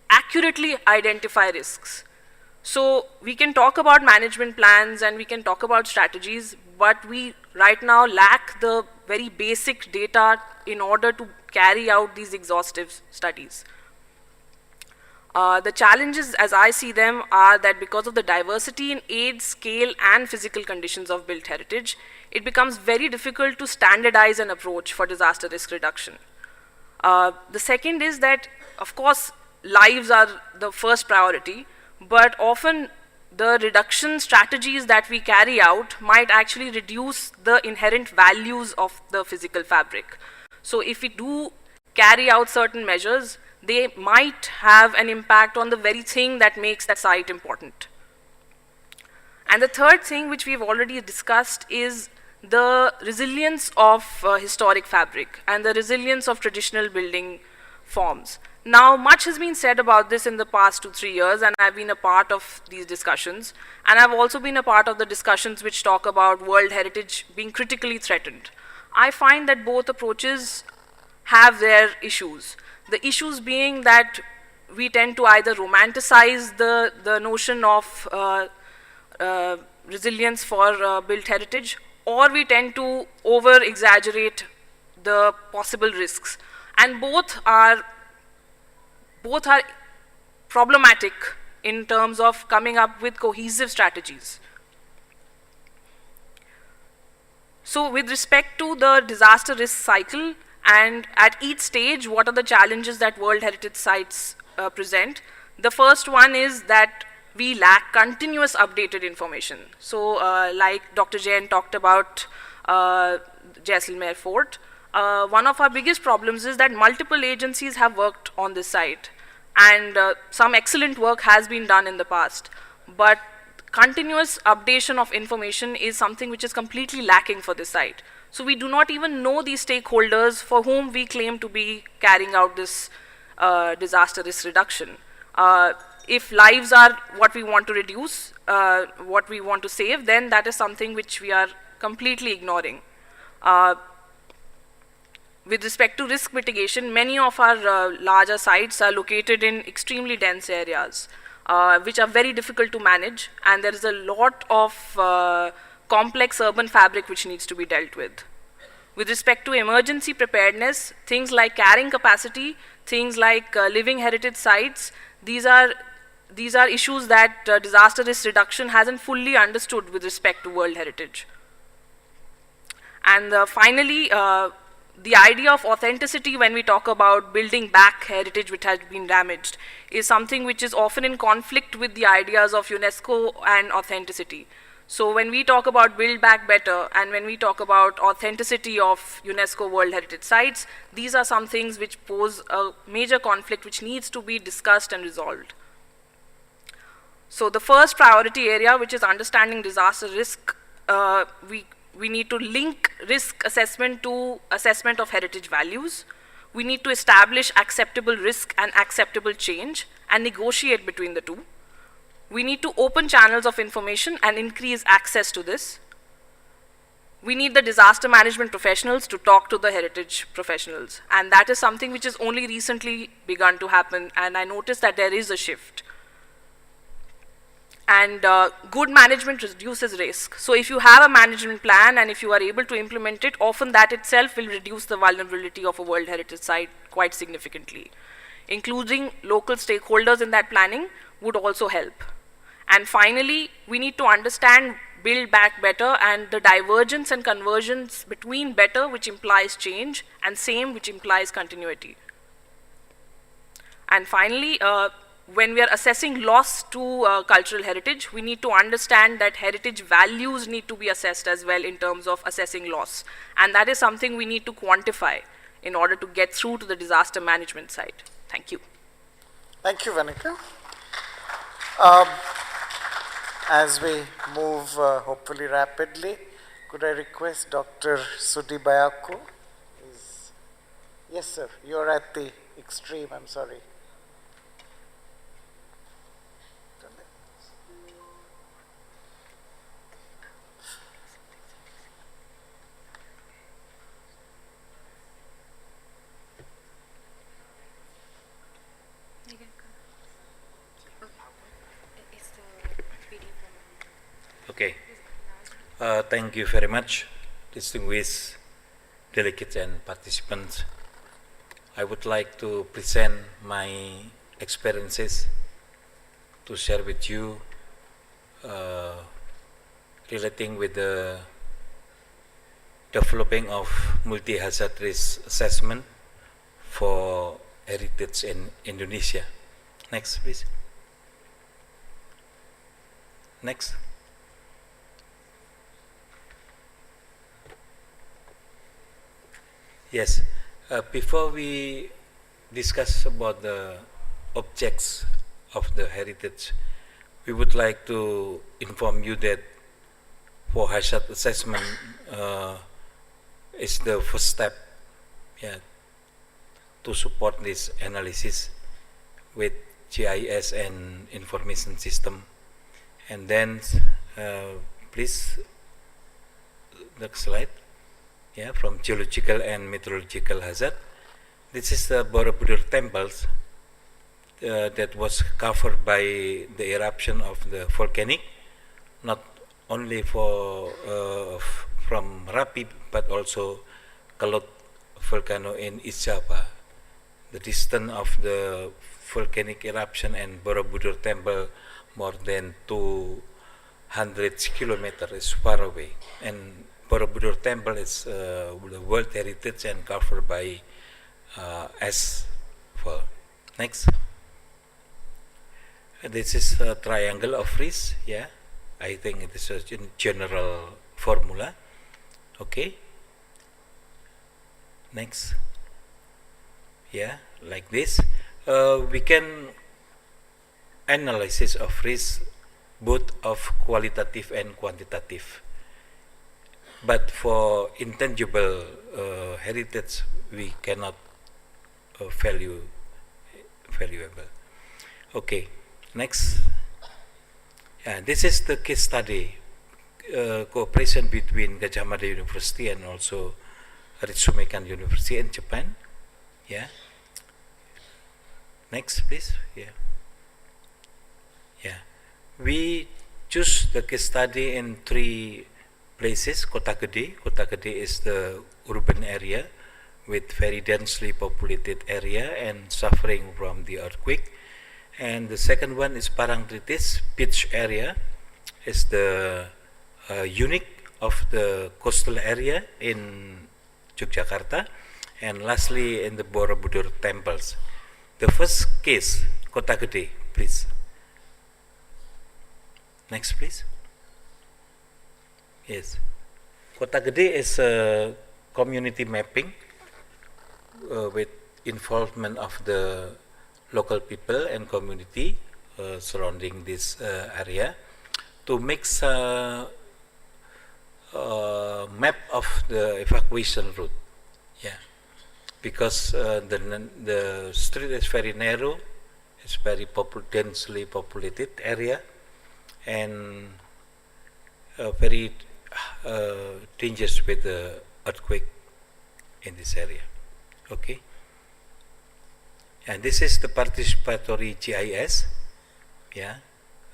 S8: accurately identify risks. So we can talk about management plans and we can talk about strategies, but we right now lack the very basic data in order to carry out these exhaustive studies. The challenges, as I see them, are that because of the diversity in age, scale, and physical conditions of built heritage, it becomes very difficult to standardize an approach for disaster risk reduction. The second is that, of course, lives are the first priority, but often the reduction strategies that we carry out might actually reduce the inherent values of the physical fabric. So if we do carry out certain measures, they might have an impact on the very thing that makes that site important. And the third thing, which we've already discussed, is the resilience of historic fabric and the resilience of traditional building forms. Now, much has been said about this in the past 2-3 years, and I've been a part of these discussions. And I've also been a part of the discussions which talk about world heritage being critically threatened. I find that both approaches have their issues. The issues being that we tend to either romanticize the notion of resilience for built heritage, or we tend to over-exaggerate the possible risks. And both are problematic in terms of coming up with cohesive strategies. So with respect to the disaster risk cycle, and at each stage, what are the challenges that World Heritage Sites present? The first one is that we lack continuous updated information. So like Dr. Jain talked about Jaisalmer Fort, one of our biggest problems is that multiple agencies have worked on this site, and some excellent work has been done in the past. But continuous updation of information is something which is completely lacking for this site. So we do not even know the stakeholders for whom we claim to be carrying out this disaster risk reduction. If lives are what we want to reduce, what we want to save, then that is something which we are completely ignoring. With respect to risk mitigation, many of our larger sites are located in extremely dense areas, which are very difficult to manage, and there is a lot of complex urban fabric which needs to be dealt with. With respect to emergency preparedness, things like carrying capacity, things like living heritage sites, these are issues that disaster risk reduction hasn't fully understood with respect to World Heritage. And finally, the idea of authenticity when we talk about building back heritage which has been damaged is something which is often in conflict with the ideas of UNESCO and authenticity. So when we talk about build back better and when we talk about authenticity of UNESCO World Heritage Sites, these are some things which pose a major conflict which needs to be discussed and resolved. So the first priority area, which is understanding disaster risk, we need to link risk assessment to assessment of heritage values. We need to establish acceptable risk and acceptable change and negotiate between the two. We need to open channels of information and increase access to this. We need the disaster management professionals to talk to the heritage professionals. And that is something which has only recently begun to happen, and I noticed that there is a shift. And good management reduces risk. So if you have a management plan and if you are able to implement it, often that itself will reduce the vulnerability of a World Heritage Site quite significantly. Including local stakeholders in that planning would also help. And finally, we need to understand build back better and the divergence and convergence between better, which implies change, and same, which implies continuity. And finally, when we are assessing loss to cultural heritage, we need to understand that heritage values need to be assessed as well in terms of assessing loss. And that is something we need to quantify in order to get through to the disaster management side. Thank you.
S2: Thank you, Vanika. As we move hopefully rapidly, could I request Dr. Sudhi Bayako? Yes, sir. You're at the extreme. I'm sorry.
S9: Okay. Thank you very much, distinguished delegates and participants. I would like to present my experiences to share with you relating with the developing of multi-hazard risk assessment for heritage in Indonesia. Next, please. Next. Yes, before we discuss about the objects of the heritage, we would like to inform you that for hazard assessment is the first step, yeah, to support this analysis with GIS and information system. And then, please, next slide. Yeah, from geological and meteorological hazard. This is the Borobudur temples that was covered by the eruption of the volcanic, not only for from Merapi but also Kelot volcano in East Java. The distance of the volcanic eruption and Borobudur temple more than 200 kilometers is far away, and Borobudur temple is the World Heritage and covered by asphalt. Next. This is a triangle of risk. Yeah, I think it is a general formula. Okay. Next. Yeah, like this. We can analysis of risk both of qualitative and quantitative. But for intangible heritage, we cannot valuable. Okay, next. This is the case study, cooperation between Gajah Mada University and also Ritsumeikan University in Japan. Yeah. Next, please. Yeah. Yeah. We choose the case study in 3 places. Kota Gede. Kota Gede is the urban area with very densely populated area and suffering from the earthquake. And the second one is Parangtritis beach area, is the unique of the coastal area in Yogyakarta. And lastly, in the Borobudur temples. The first case, Kota Gede, please. Next, please. Yes. Kota Gede is a community mapping with involvement of the local people and community surrounding this area to make a map of the evacuation route. Yeah, because the street is very narrow, it's very densely populated area, and very dangerous with the earthquake in this area. Okay, and this is the participatory GIS. Yeah,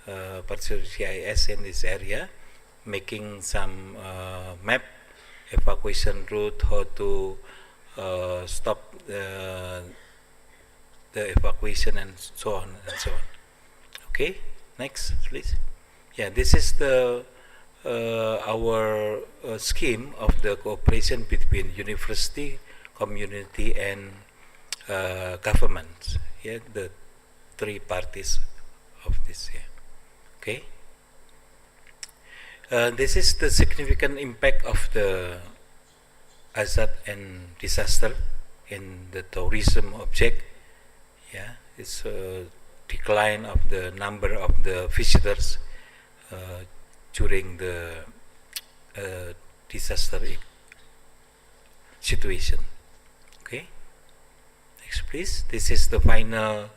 S9: participatory GIS in this area, making some map, evacuation route, how to stop the evacuation and so on and so on. Okay, next, please. Yeah, this is the our scheme of the cooperation between university, community, and government. Yeah, the 3 parties of this. Yeah. Okay. This is the significant impact of the hazard and disaster in the tourism object. Yeah, it's a decline of the number of the visitors during the disaster situation. Okay. Next, please. This is the final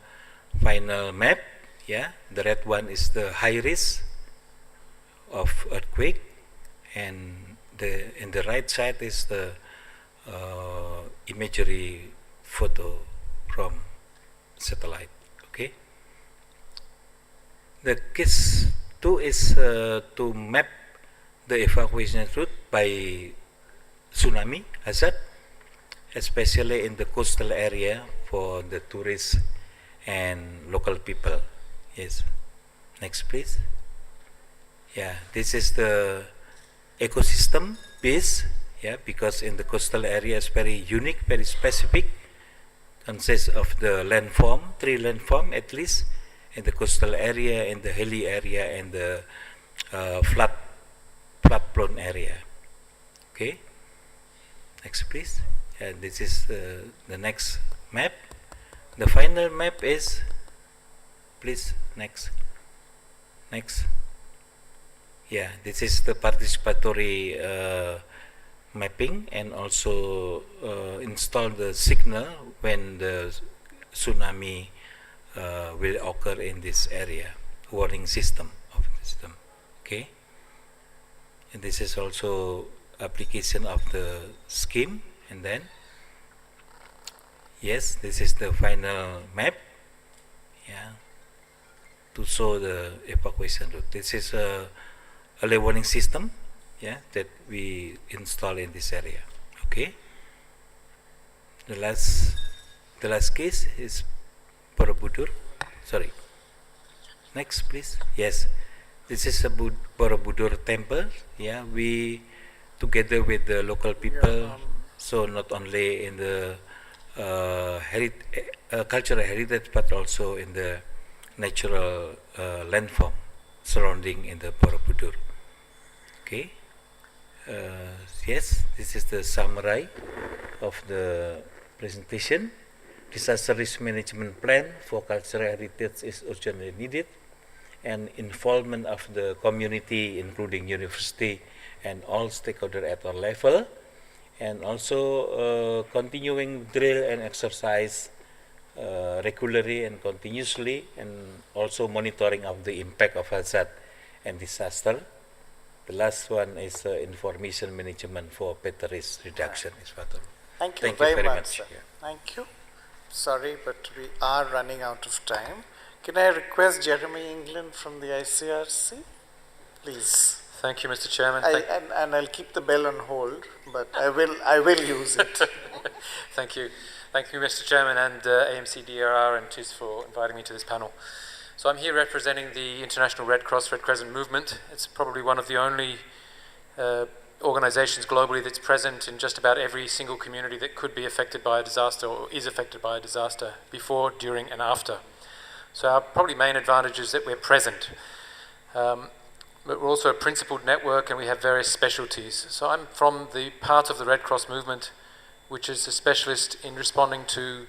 S9: map. Yeah, the red one is the high risk of earthquake, and in the right side is the imagery photo from satellite. Okay. The case 2 is to map the evacuation route by tsunami hazard, especially in the coastal area for the tourists and local people. Yes. Next, please. Yeah, this is the ecosystem base. Yeah, because in the coastal area is very unique, very specific. Consists of the landform, 3 landform at least, in the coastal area, in the hilly area, and the flood-prone area. Okay. Next, please. And this is the next map. The final map is, please, next. Yeah, this is the participatory mapping, and also install the signal when the tsunami will occur in this area, warning system of the system. Okay. And this is also application of the scheme. And then, yes, this is the final map. Yeah, to show the evacuation route. This is a early warning system, yeah, that we install in this area. Okay. The last case is Borobudur. Sorry. Next, please. Yes, this is a Borobudur temple. Yeah, we together with the local people. So not only in the cultural heritage, but also in the natural landform surrounding in the Borobudur. Okay. Yes, this is the summary of the presentation. Disaster risk management plan for cultural heritage is urgently needed, and involvement of the community, including university and all stakeholders at all level, and also continuing drill and exercise regularly and continuously, and also monitoring of the impact of hazard and disaster. The last one is information management for better risk reduction.
S2: Thank you very much. Yeah. Thank you. Sorry, but we are running out of time. Can I request Jeremy England from the ICRC? Please.
S10: Thank you, Mr. Chairman.
S2: And I'll keep the bell on hold, but I will use it.
S10: Thank you. Thank you, Mr. Chairman, and AMCDRR and TIS for inviting me to this panel. So I'm here representing the International Red Cross, Red Crescent movement. It's probably one of the only organizations globally that's present in just about every single community that could be affected by a disaster or is affected by a disaster before, during, and after. So our probably main advantage is that we're present. But we're also a principled network, and we have various specialties. So I'm from the part of the Red Cross movement which is a specialist in responding to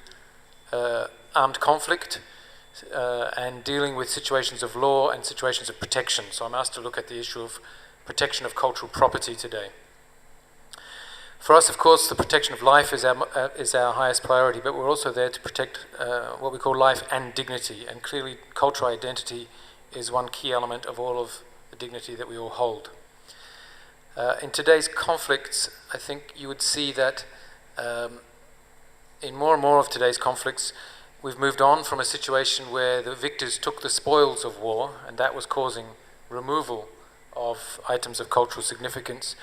S10: armed conflict and dealing with situations of law and situations of protection. So I'm asked to look at the issue of protection of cultural property today. For us, of course, the protection of life is our highest priority, but we're also there to protect what we call life and dignity, and clearly cultural identity is one key element of all of the dignity that we all hold. In today's conflicts, I think you would see that in more and more of today's conflicts, we've moved on from a situation where the victors took the spoils of war, and that was causing removal of items of cultural significance,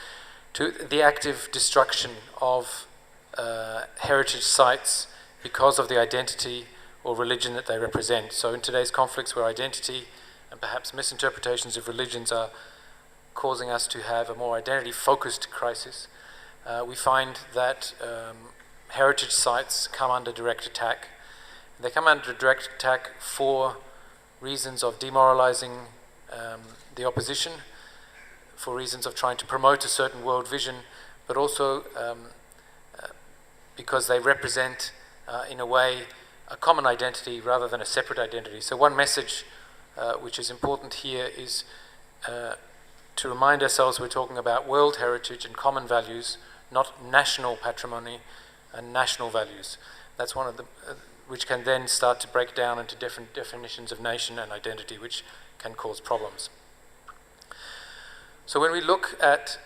S10: to the active destruction of heritage sites because of the identity or religion that they represent. So in today's conflicts, where identity and perhaps misinterpretations of religions are causing us to have a more identity-focused crisis, we find that heritage sites come under direct attack. They come under direct attack for reasons of demoralizing the opposition, for reasons of trying to promote a certain world vision, but also because they represent, in a way, a common identity rather than a separate identity. So one message which is important here is to remind ourselves we're talking about world heritage and common values, not national patrimony and national values. That's one of the which can then start to break down into different definitions of nation and identity, which can cause problems. So when we look at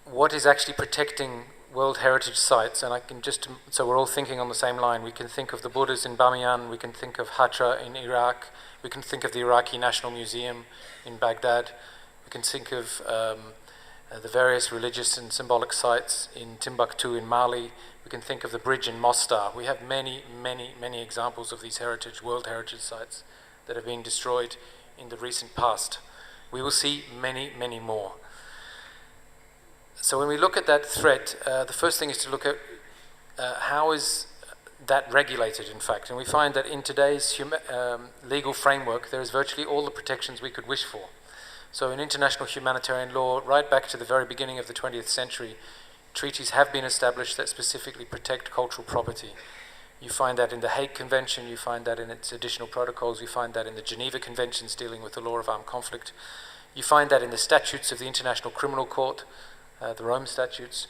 S10: what is actually protecting World Heritage Sites, and I can just, so we're all thinking on the same line, we can think of the Buddhas in Bamiyan, we can think of Hatra in Iraq, we can think of the Iraqi National Museum in Baghdad, we can think of the various religious and symbolic sites in Timbuktu in Mali. We can think of the bridge in Mostar. We have many, many, many examples of these World Heritage sites that are being destroyed in the recent past. We will see many, many more. So when we look at that threat, the first thing is to look at how is that regulated, in fact. And we find that in today's legal framework, there is virtually all the protections we could wish for. So in international humanitarian law, right back to the very beginning of the 20th century, treaties have been established that specifically protect cultural property. You find that in the Hague Convention, you find that in its additional protocols, you find that in the Geneva Conventions dealing with the law of armed conflict. You find that in the statutes of the International Criminal Court, the Rome statutes.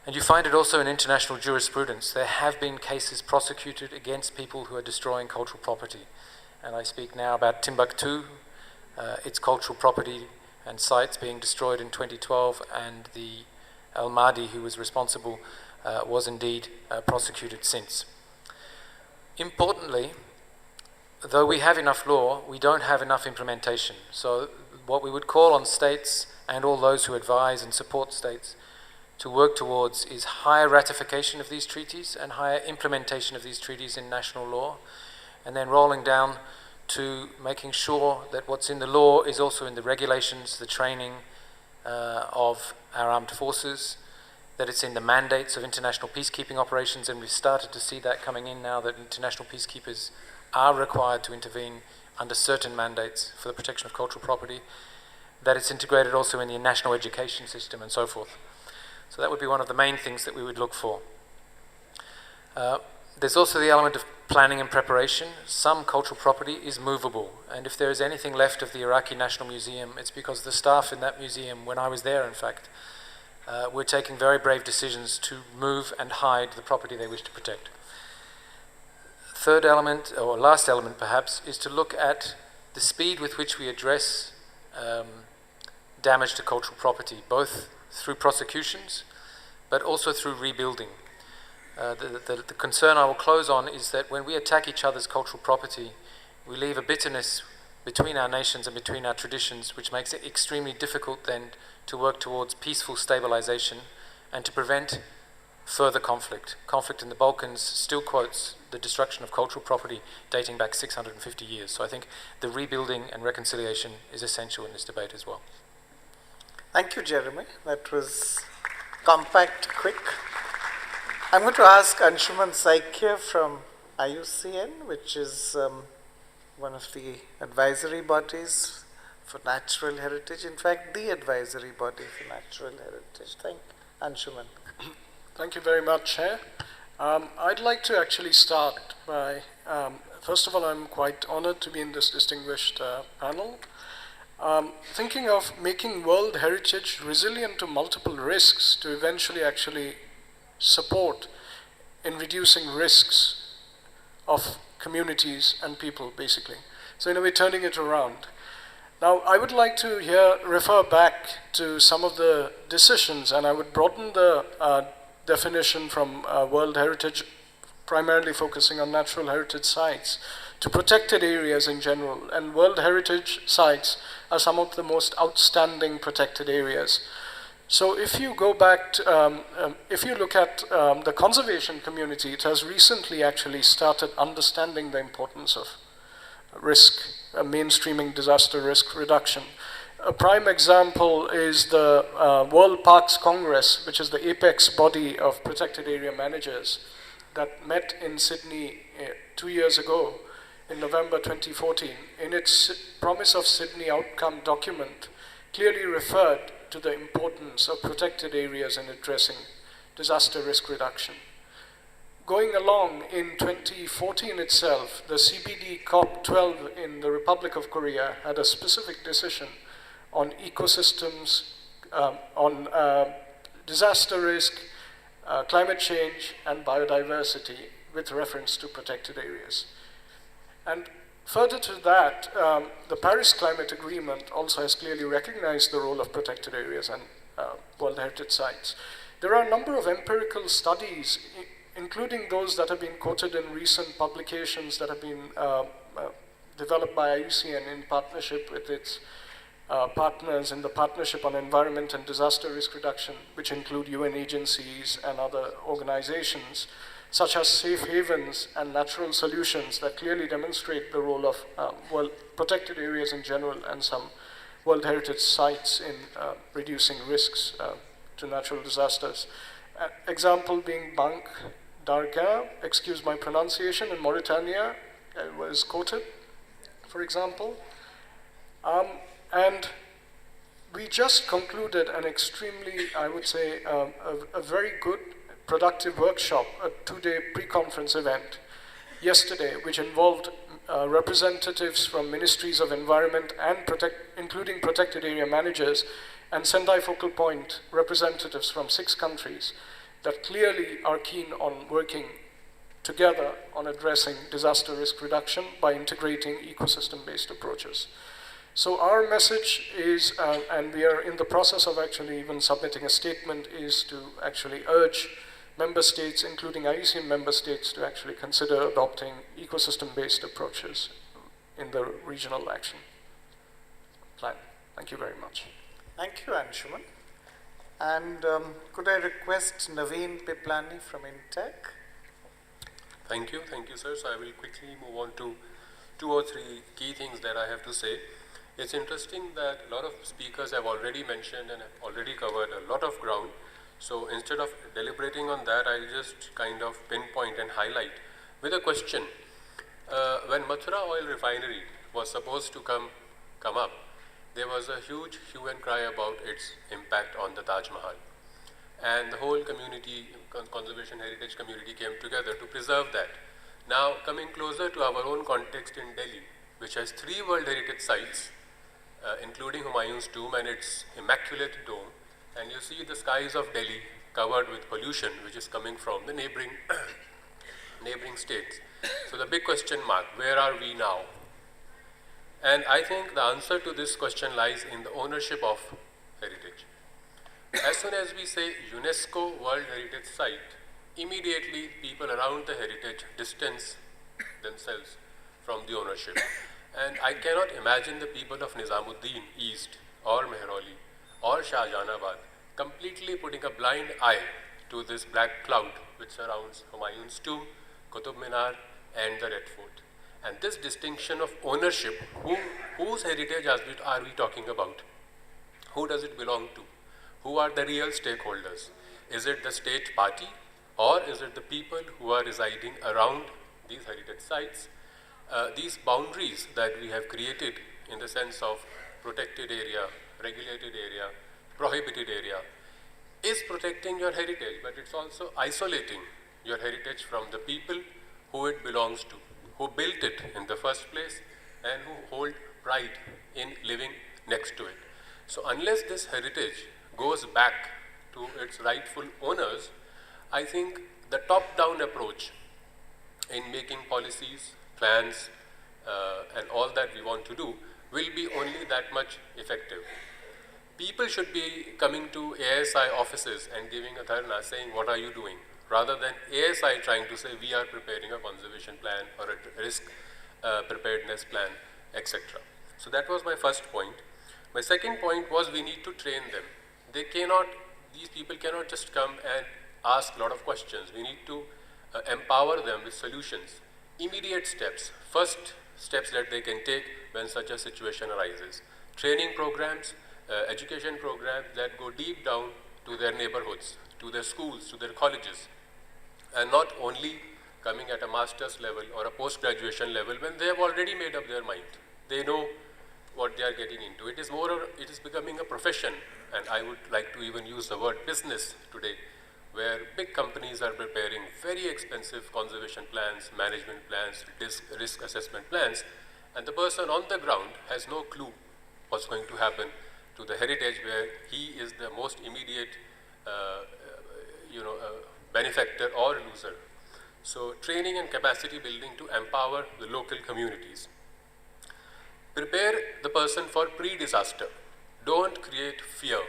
S10: And you find it also in international jurisprudence. There have been cases prosecuted against people who are destroying cultural property. And I speak now about Timbuktu, its cultural property and sites being destroyed in 2012, and the Al Mahdi, who was responsible, was indeed prosecuted since. Importantly, though we have enough law, we don't have enough implementation. So what we would call on states and all those who advise and support states to work towards is higher ratification of these treaties and higher implementation of these treaties in national law, and then rolling down to making sure that what's in the law is also in the regulations, the training of our armed forces, that it's in the mandates of international peacekeeping operations, and we've started to see that coming in now that international peacekeepers are required to intervene under certain mandates for the protection of cultural property, that it's integrated also in the national education system and so forth. So that would be one of the main things that we would look for. There's also the element of planning and preparation. Some cultural property is movable, and if there is anything left of the Iraqi National Museum, it's because the staff in that museum, when I was there in fact, were taking very brave decisions to move and hide the property they wish to protect. Third element, or last element perhaps, is to look at the speed with which we address damage to cultural property, both through prosecutions, but also through rebuilding. The concern I will close on is that when we attack each other's cultural property, we leave a bitterness between our nations and between our traditions, which makes it extremely difficult then to work towards peaceful stabilization and to prevent further conflict. Conflict in the Balkans still quotes the destruction of cultural property dating back 650 years. So I think the rebuilding and reconciliation is essential in this debate as well.
S2: Thank you, Jeremy. That was compact, quick. I'm going to ask Anshuman Saikia from IUCN, which is one of the advisory bodies for natural heritage. In fact, the advisory body for natural heritage. Thank you, Anshuman.
S11: Thank you very much, Chair. I'd like to actually start by, first of all, I'm quite honored to be in this distinguished panel. Thinking of making World Heritage resilient to multiple risks to eventually actually support in reducing risks of communities and people, basically. So in a way, turning it around. Now, I would like to here refer back to some of the decisions, and I would broaden the definition from World Heritage, primarily focusing on natural heritage sites, to protected areas in general. And World Heritage sites are some of the most outstanding protected areas. So if you go back to, if you look at the conservation community, it has recently actually started understanding the importance of risk, mainstreaming disaster risk reduction. A prime example is the World Parks Congress, which is the apex body of protected area managers that met in Sydney 2 years ago in November 2014. In its Promise of Sydney outcome document, clearly referred to the importance of protected areas in addressing disaster risk reduction. Going along, in 2014 itself, the CBD COP12 in the Republic of Korea had a specific decision on ecosystems, on disaster risk, climate change, and biodiversity with reference to protected areas. And further to that, the Paris Climate Agreement also has clearly recognized the role of protected areas and World Heritage sites. There are a number of empirical studies, including those that have been quoted in recent publications that have been developed by IUCN in partnership with its partners in the Partnership on Environment and Disaster Risk Reduction, which include UN agencies and other organizations, such as safe havens and natural solutions that clearly demonstrate the role of protected areas in general and some World Heritage sites in reducing risks to natural disasters. Example being Bank Dargah, excuse my pronunciation, in Mauritania was quoted, for example. And we just concluded an extremely, I would say, a very good, productive workshop, a 2-day pre-conference event yesterday, which involved representatives from ministries of environment and including protected area managers and Sendai Focal Point representatives from 6 countries that clearly are keen on working together on addressing disaster risk reduction by integrating ecosystem-based approaches. So our message is, and we are in the process of actually even submitting a statement, is to actually urge member states, including IUCN member states, to actually consider adopting ecosystem-based approaches in the regional action plan. Thank you very much.
S2: Thank you, Anshuman. And could I request Naveen Piplani from Intech?
S12: Thank you, sir. So I will quickly move on to 2 or 3 key things that I have to say. It's interesting that a lot of speakers have already mentioned and have already covered a lot of ground. So instead of deliberating on that, I'll just kind of pinpoint and highlight with a question. When Mathura Oil Refinery was supposed to come up, there was a huge hue and cry about its impact on the Taj Mahal. And the whole community, conservation heritage community, came together to preserve that. Now, coming closer to our own context in Delhi, which has 3 World Heritage sites, including Humayun's tomb and its immaculate dome, and you see the skies of Delhi covered with pollution, which is coming from the neighboring states. So the big question mark, where are we now? And I think the answer to this question lies in the ownership of heritage. As soon as we say UNESCO World Heritage Site, immediately people around the heritage distance themselves from the ownership. And I cannot imagine the people of Nizamuddin East or Mehrauli or Shahjahanabad completely putting a blind eye to this black cloud which surrounds Humayun's tomb, Qutub Minar and the Red Fort. And this distinction of ownership, whose heritage are we talking about? Who does it belong to? Who are the real stakeholders? Is it the state party or is it the people who are residing around these heritage sites? These boundaries that we have created in the sense of protected area, regulated area, prohibited area, is protecting your heritage, but it's also isolating your heritage from the people who it belongs to, who built it in the first place and who hold pride in living next to it. So unless this heritage goes back to its rightful owners, I think the top-down approach in making policies, plans, and all that we want to do will be only that much effective. People should be coming to ASI offices and giving a dharna saying, what are you doing? Rather than ASI trying to say, we are preparing a conservation plan or a risk preparedness plan, etc. So that was my first point. My second point was we need to train them. These people cannot just come and ask a lot of questions. We need to empower them with solutions, immediate steps, first steps that they can take when such a situation arises. Training programs, education programs that go deep down to their neighborhoods, to their schools, to their colleges, and not only coming at a master's level or a post-graduation level when they have already made up their mind. They know what they are getting into. It is becoming a profession, and I would like to even use the word business today, where big companies are preparing very expensive conservation plans, management plans, risk assessment plans, and the person on the ground has no clue what's going to happen to the heritage where he is the most immediate benefactor or loser. So training and capacity building to empower the local communities. Prepare the person for pre-disaster. Don't create fear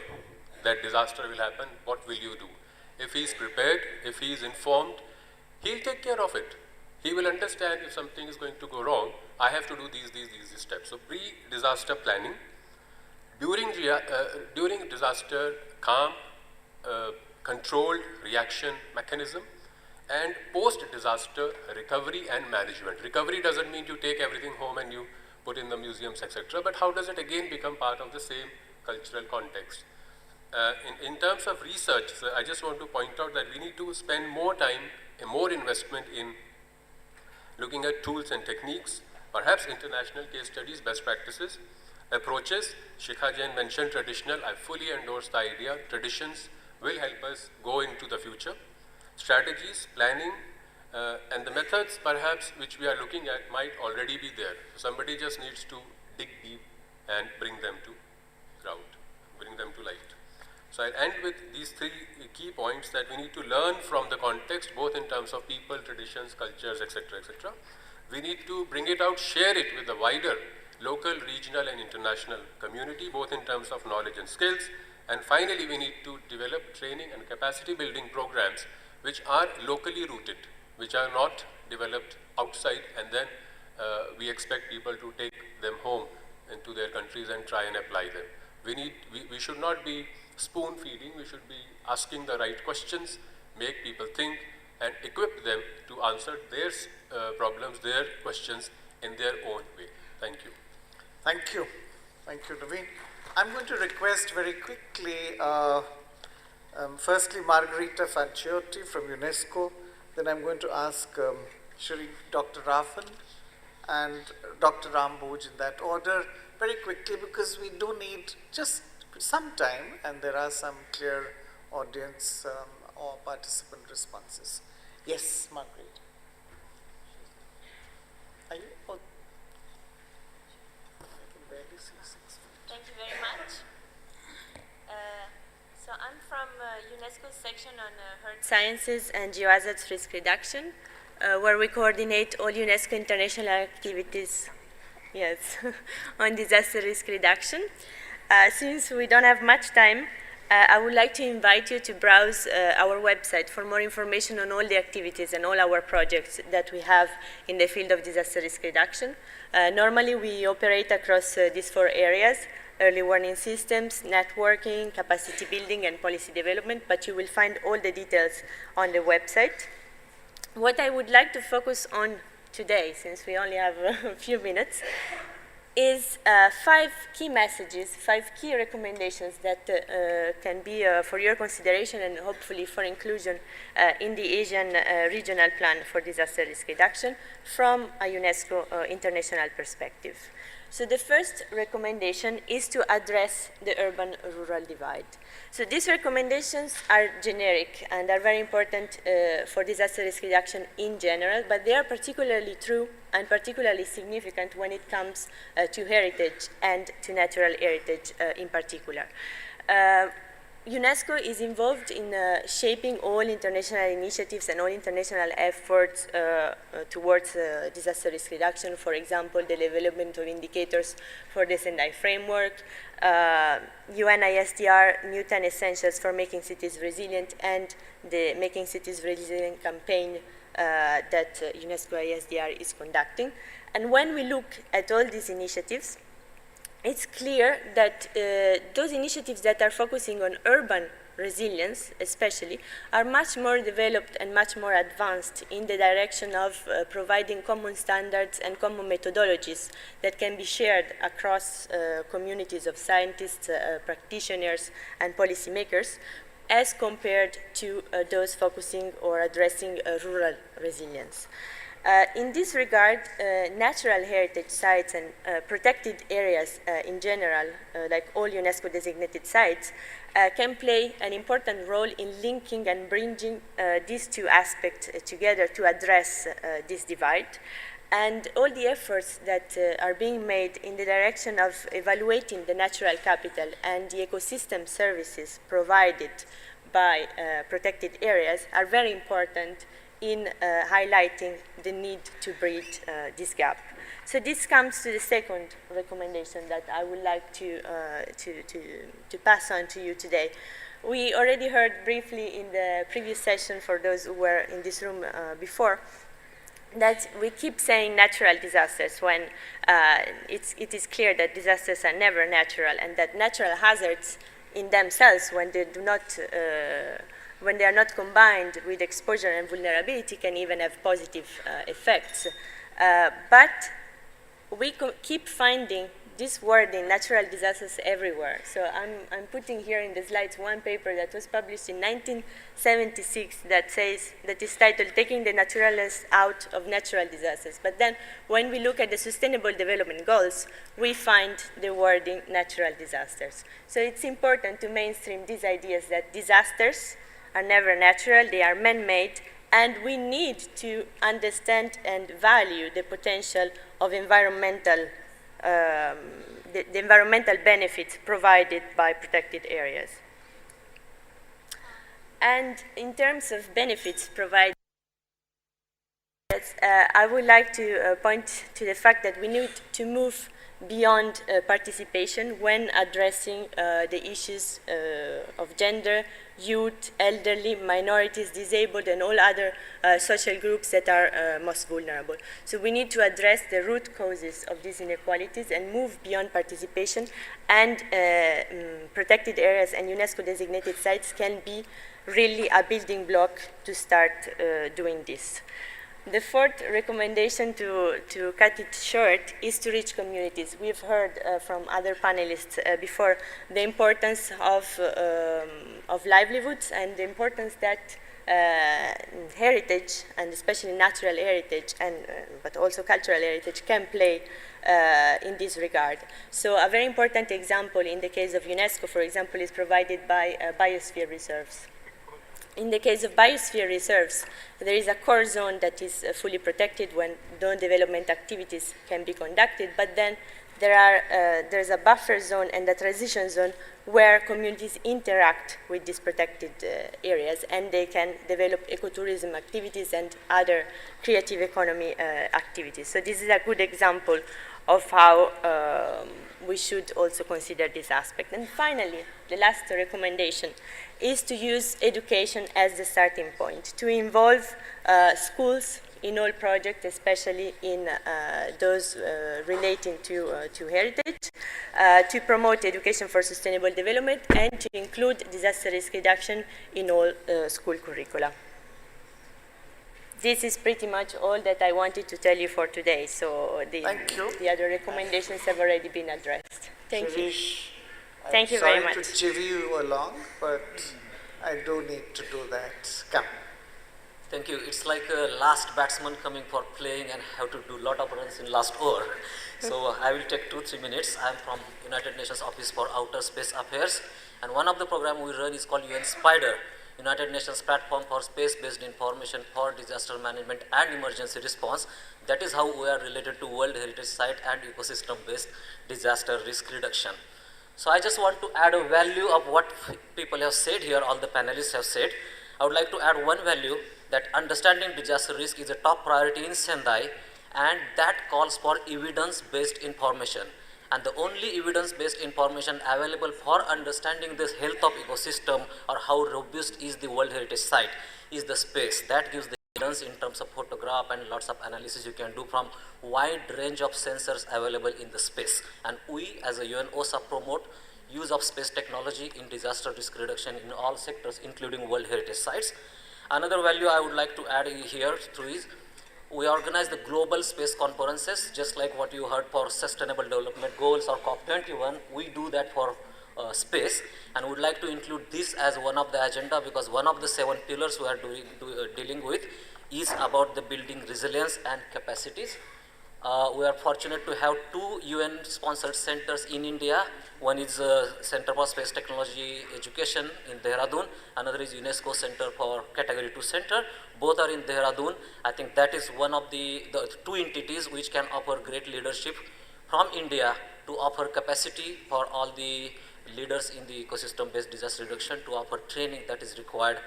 S12: that disaster will happen. What will you do? If he is prepared, if he is informed, he'll take care of it. He will understand if something is going to go wrong, I have to do these steps. So pre-disaster planning, during disaster, calm, controlled reaction mechanism, and post-disaster recovery and management. Recovery doesn't mean you take everything home and you put in the museums, etc., but how does it again become part of the same cultural context? In terms of research, so I just want to point out that we need to spend more time and more investment in looking at tools and techniques, perhaps international case studies, best practices, approaches. Shikha Jain mentioned traditional. I fully endorse the idea. Traditions will help us go into the future. Strategies, planning, and the methods perhaps which we are looking at might already be there. Somebody just needs to dig deep and bring them to ground, bring them to light. So I end with these three key points that we need to learn from the context, both in terms of people, traditions, cultures, etc., etc. We need to bring it out, share it with the wider local, regional, and international community, both in terms of knowledge and skills. And finally, we need to develop training and capacity building programs which are locally rooted, which are not developed outside, and then we expect people to take them home into their countries and try and apply them. We should not be spoon feeding, we should be asking the right questions, make people think, and equip them to answer their problems, their questions in their own way. Thank you.
S2: Thank you. Thank you, Naveen. I'm going to request very quickly, firstly, Margherita Fanciotti from UNESCO. Then I'm going to ask Shri Dr. Rafan and Dr. Ramboj in that order, very quickly, because we do need just some time, and there are some clear audience or participant responses. Yes, Margaret. Are you? Oh. I can barely see 6 feet.
S13: Thank you very much. So I'm from UNESCO's section on Earth Sciences and Geohazards Risk Reduction, where we coordinate all UNESCO international activities, yes, on disaster risk reduction. Since we don't have much time, I would like to invite you to browse our website for more information on all the activities and all our projects that we have in the field of disaster risk reduction. Normally, we operate across these 4 areas: early warning systems, networking, capacity building, and policy development, but you will find all the details on the website. What I would like to focus on today, since we only have a few minutes, is 5 key messages, 5 key recommendations that can be for your consideration and hopefully for inclusion in the Asian regional plan for disaster risk reduction from a UNESCO international perspective. So the first recommendation is to address the urban-rural divide. So these recommendations are generic and are very important for disaster risk reduction in general, but they are particularly true and particularly significant when it comes to heritage and to natural heritage in particular. UNESCO is involved in shaping all international initiatives and all international efforts towards disaster risk reduction. For example, the development of indicators for the Sendai framework, UNISDR New 10 Essentials for Making Cities Resilient, and the Making Cities Resilient campaign that UNESCO ISDR is conducting. And when we look at all these initiatives, it's clear that those initiatives that are focusing on urban resilience, especially, are much more developed and much more advanced in the direction of providing common standards and common methodologies that can be shared across communities of scientists, practitioners, and policymakers, as compared to those focusing or addressing rural resilience. In this regard, natural heritage sites and protected areas in general, like all UNESCO designated sites, can play an important role in linking and bringing these 2 aspects together to address this divide. And all the efforts that are being made in the direction of evaluating the natural capital and the ecosystem services provided by protected areas are very important in highlighting the need to bridge this gap. So this comes to the second recommendation that I would like to pass on to you today. We already heard briefly in the previous session, for those who were in this room before, that we keep saying natural disasters when it is clear that disasters are never natural, and that natural hazards in themselves, when they do not when they are not combined with exposure and vulnerability, can even have positive effects. But we keep finding this word in natural disasters everywhere. So I'm putting here in the slides one paper that was published in 1976 that is titled "Taking the Naturalness Out of Natural Disasters." But then when we look at the Sustainable Development Goals, we find the wording natural disasters. So it's important to mainstream these ideas that disasters are never natural, they are man-made, and we need to understand and value the potential of environmental the environmental benefits provided by protected areas. And in terms of benefits provided, I would like to point to the fact that we need to move beyond participation when addressing the issues of gender, youth, elderly, minorities, disabled, and all other social groups that are most vulnerable. So we need to address the root causes of these inequalities and move beyond participation, and protected areas and UNESCO designated sites can be really a building block to start doing this. The fourth recommendation, to cut it short, is to reach communities. We've heard from other panelists before the importance of livelihoods and the importance that heritage, and especially natural heritage, and but also cultural heritage, can play in this regard. So a very important example in the case of UNESCO, for example, is provided by biosphere reserves. In the case of biosphere reserves, there is a core zone that is fully protected when non-development activities can be conducted, but then there's a buffer zone and a transition zone where communities interact with these protected areas, and they can develop ecotourism activities and other creative economy activities. So this is a good example of how we should also consider this aspect. And finally, the last recommendation is to use education as the starting point, to involve schools in all projects, especially in those relating to heritage, to promote education for sustainable development, and to include disaster risk reduction in all school curricula. This is pretty much all that I wanted to tell you for today. So the other recommendations have already been addressed. Thank you. Thank you very much.
S2: Sorry to chivvy you along, but I do need to do that. Come.
S14: Thank you. It's like a last batsman coming for playing and have to do a lot of runs in last over. So I will take 2-3 minutes. I'm from United Nations Office for Outer Space Affairs, and one of the program we run is called UN SPIDER, United Nations Platform for Space-Based Information for Disaster Management and Emergency Response. That is how we are related to World Heritage Site and ecosystem-based disaster risk reduction. So I just want to add a value of what people have said here, all the panelists have said. I would like to add one value, that understanding disaster risk is a top priority in Sendai, and that calls for evidence-based information. And the only evidence-based information available for understanding the health of ecosystem or how robust is the World Heritage Site is the space. That gives the evidence in terms of photograph and lots of analysis you can do from wide range of sensors available in the space. And we as a UN OSA promote use of space technology in disaster risk reduction in all sectors, including World Heritage Sites. Another value I would like to add here through is we organize the global space conferences, just like what you heard for Sustainable Development Goals or COP21. We do that for space, and would like to include this as one of the agenda, because one of the 7 pillars we are dealing with is about the building resilience and capacities. We are fortunate to have 2 UN-sponsored centers in India. One is Center for Space Technology Education in Dehradun. Another is UNESCO Center for Category 2 Center. Both are in Dehradun. I think that is one of the 2 entities which can offer great leadership from India to offer capacity for all the leaders in the ecosystem-based disaster reduction, to offer training that is required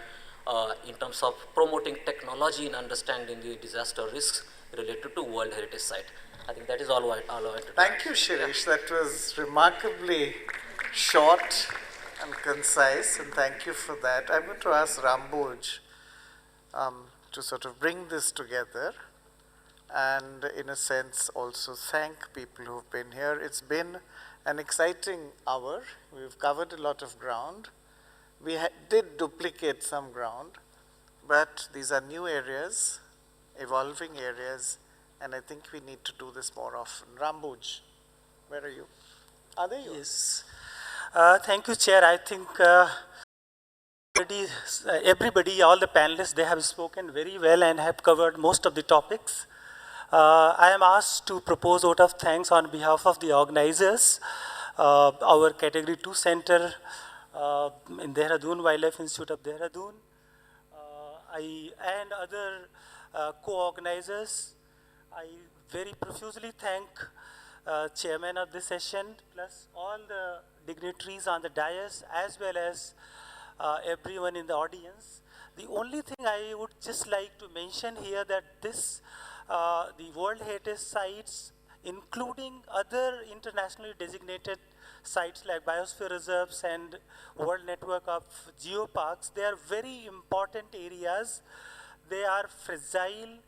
S14: in terms of promoting technology in understanding the disaster risks related to World Heritage Site. I think that is all I wanted to
S2: Thank you, Shirish. That was remarkably short and concise, and thank you for that. I'm going to ask Ramboj to sort of bring this together. and in a sense also thank people who've been here. It's been an exciting hour. We've covered a lot of ground. We did duplicate some ground, but these are new areas, evolving areas, and I think we need to do this more often. Rambuj, where are you? Are they you?
S15: Yes. Thank you, Chair. I think everybody, all the panelists, they have spoken very well and have covered most of the topics. I am asked to propose vote of thanks on behalf of the organizers, our Category 2 Center in Dehradun, Wildlife Institute of Dehradun, and other co-organizers. I very profusely thank chairman of this session, plus all the dignitaries on the dais, as well as everyone in the audience. The only thing I would just like to mention here that this, the World Heritage Sites, including other internationally designated sites like biosphere reserves and World Network of Geoparks, they are very important areas. They are fragile,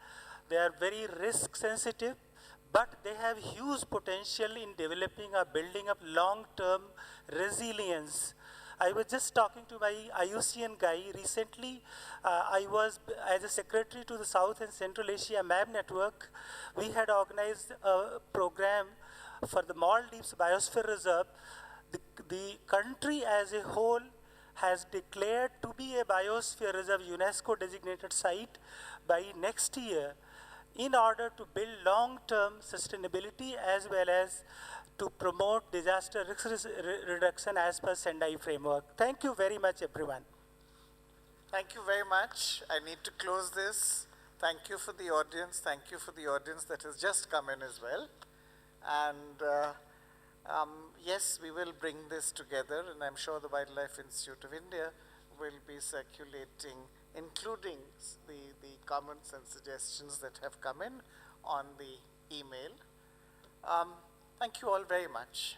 S15: they are very risk sensitive, but they have huge potential in developing or building up long-term resilience. I was just talking to my IUCN guy recently. I was, as a secretary to the South and Central Asia MAB Network, we had organized a program for the Maldives Biosphere Reserve. The country as a whole has declared to be a Biosphere Reserve UNESCO designated site by next year in order to build long-term sustainability as well as to promote disaster risk reduction as per Sendai framework. Thank you very much, everyone.
S2: Thank you very much. I need to close this. Thank you for the audience. Thank you for the audience that has just come in as well. And yes, we will bring this together, and I'm sure the Wildlife Institute of India will be circulating, including the comments and suggestions that have come in on the email. Thank you all very much.